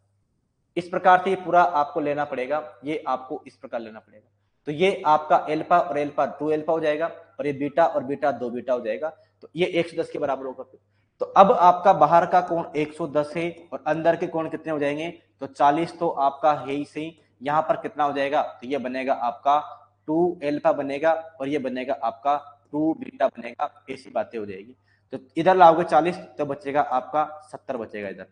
इस प्रकार से ये पूरा आपको लेना पड़ेगा, ये आपको इस प्रकार लेना पड़ेगा। तो ये आपका एल्फा और एल्फा 2 एल्फा हो जाएगा, और ये बीटा और बीटा 2 बीटा हो जाएगा, तो ये 110 के बराबर होगा फिर। तो अब आपका बाहर का कोण 110 है, और अंदर के कोण कितने हो जाएंगे, तो 40 तो आपका है ही सही, यहाँ पर कितना हो जाएगा, तो ये बनेगा आपका 2 एल्फा बनेगा, और ये बनेगा आपका 2 बीटा बनेगा, ऐसी बातें हो जाएगी। तो इधर लाओगे 40, तो बचेगा आपका 70 बचेगा इधर,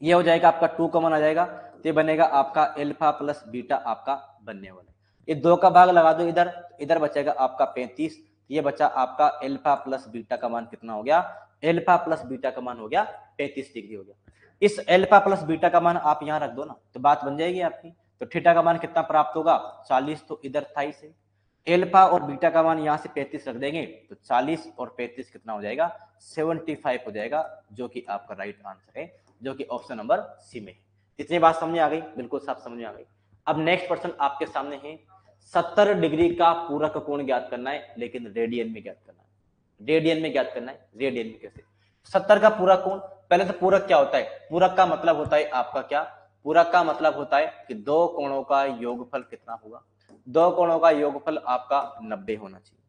ये हो जाएगा आपका 2 कॉमन आ जाएगा, तो ये बनेगा आपका एल्फा प्लस बीटा आपका बनने वाला है। ये 2 का भाग लगा दो इधर, इधर बचेगा आपका 35, ये बचा आपका एल्फा प्लस बीटा का मान कितना हो गया, एल्फा प्लस बीटा का मान हो गया 35 डिग्री हो गया। इस एल्फा प्लस बीटा का मान आप यहाँ रख दो ना, तो बात बन जाएगी आपकी। तो थीटा का मान कितना प्राप्त होगा 40, तो इधर 28 है, एल्फा और बीटा का मान यहाँ से 35 रख देंगे, तो 40 और 35 कितना हो जाएगा 75 हो जाएगा, जो कि आपका राइट आंसर है, जो कि ऑप्शन नंबर सी में है। इतनी बात समझ आ गई, बिल्कुल साफ समझ में आ गई। अब नेक्स्ट प्रश्न आपके सामने है, 70 डिग्री का पूरक कोण ज्ञात करना है, लेकिन रेडियन में ज्ञात करना है। रेडियन में ज्ञात करना है, रेडियन में कैसे, 70 का पूरक कोण, पहले तो पूरक क्या होता है, पूरक का मतलब होता है आपका क्या, पूरक का मतलब होता है कि दो कोणों का योगफल कितना होगा, दो कोणों का योगफल आपका 90 होना चाहिए।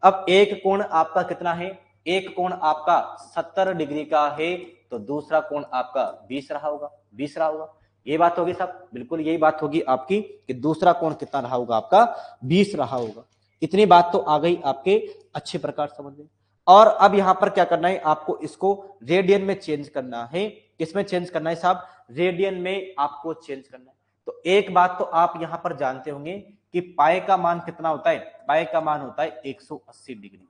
अब एक कोण आपका कितना है, एक कोण आपका 70 डिग्री का है, तो दूसरा कोण आपका 20 रहा होगा, 20 रहा होगा, ये बात होगी साहब, बिल्कुल यही बात होगी आपकी, कि दूसरा कोण कितना रहा होगा आपका 20 रहा होगा। इतनी बात तो आ गई आपके अच्छे प्रकार समझ में। और अब यहां पर क्या करना है, आपको इसको रेडियन में चेंज करना है। किसमें चेंज करना है साहब, रेडियन में आपको चेंज करना है। तो एक बात तो आप यहां पर जानते होंगे कि पाई का मान कितना होता है, पाई का मान होता है 180 डिग्री।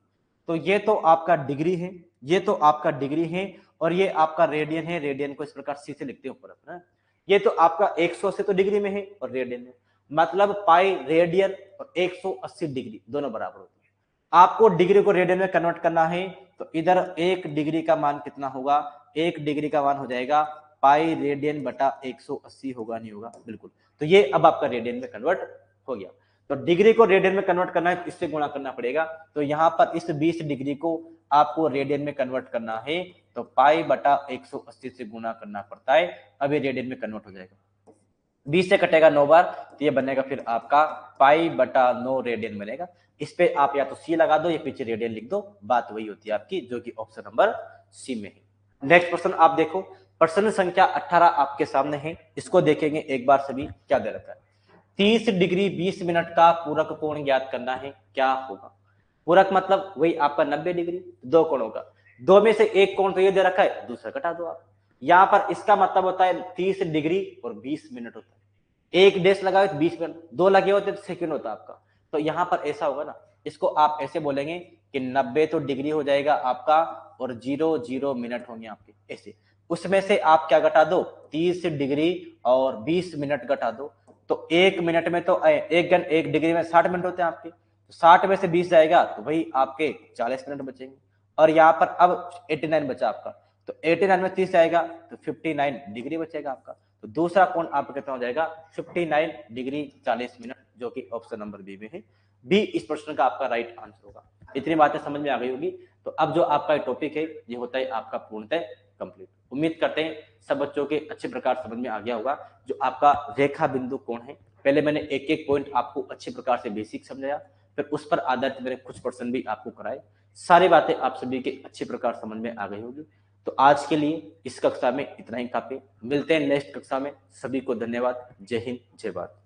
तो ये तो आपका डिग्री है, ये तो आपका डिग्री है, और ये आपका रेडियन है, रेडियन को इस प्रकार सी से लिखते हैं ऊपर अपना। ये तो आपका 180 तो डिग्री में है और रेडियन में, मतलब पाई रेडियन और 180 डिग्री दोनों बराबर होते हैं। आपको डिग्री को रेडियन में कन्वर्ट करना है तो इधर 1 डिग्री का मान कितना होगा, 1 डिग्री का मान हो जाएगा पाई रेडियन बटा 180 होगा, नहीं होगा, बिल्कुल। तो ये अब आपका रेडियन में कन्वर्ट हो गया। तो डिग्री को रेडियन में कन्वर्ट करना है तो इससे गुणा करना पड़ेगा। तो यहाँ पर इस 20 डिग्री को आपको रेडियन में कन्वर्ट करना है तो पाई बटा 180 से गुणा करना पड़ता है, अब ये रेडियन में कन्वर्ट हो जाएगा। 20 से कटेगा 9 बार तो ये बनेगा फिर आपका पाई बटा 9 रेडियन बनेगा। इस पे आप या तो सी लगा दो या पीछे रेडियन लिख दो, बात वही होती है आपकी, जो कि ऑप्शन नंबर सी में है। नेक्स्ट प्रश्न आप देखो, प्रश्न संख्या 18 आपके सामने है, इसको देखेंगे एक बार सभी। क्या दे रखा है, 30 डिग्री 20 मिनट का पूरक कोण ज्ञात करना है, क्या होगा। पूरक मतलब वही आपका 90 डिग्री, दो कोणों का, दो में से एक कोण तो ये दे रखा है, दूसरा घटा दो आप। यहाँ पर इसका मतलब होता है 30 डिग्री और 20 मिनट होता है। एक डेश लगाओ तो 20 मिनट, दो लगे होते तो सेकंड होता आपका। तो यहाँ पर ऐसा होगा ना, इसको आप ऐसे बोलेंगे कि 90 तो डिग्री हो जाएगा आपका और 00 मिनट होंगे आपके ऐसे। उसमें से आप क्या घटा दो, 30 डिग्री और 20 मिनट घटा दो। तो एक मिनट में तो एक डिग्री में 60 मिनट होते हैं आपके, तो 60 में से 20 जाएगा तो वही आपके 40 मिनट बचेंगे। और यहाँ पर अब 89 बचा आपका, तो 89 में 30 जाएगा तो 59 डिग्री बचेगा आपका। तो दूसरा कोण आपका कितना हो जाएगा, 59 डिग्री 40 मिनट, जो कि ऑप्शन नंबर बी में है। बी इस प्रश्न का आपका राइट आंसर होगा। इतनी बातें समझ में आ गई होगी। तो अब जो आपका टॉपिक है ये होता है आपका पूर्णतः कंप्लीट। उम्मीद करते हैं सब बच्चों के अच्छे प्रकार समझ में आ गया होगा। जो आपका रेखा बिंदु कोण है, पहले मैंने एक एक पॉइंट आपको अच्छे प्रकार से बेसिक समझाया, फिर उस पर आधारित मैंने कुछ प्रश्न भी आपको कराए। सारी बातें आप सभी के अच्छे प्रकार समझ में आ गई होगी। तो आज के लिए इस कक्षा में इतना ही काफी। मिलते हैं नेक्स्ट कक्षा में। सभी को धन्यवाद। जय हिंद, जय भारत।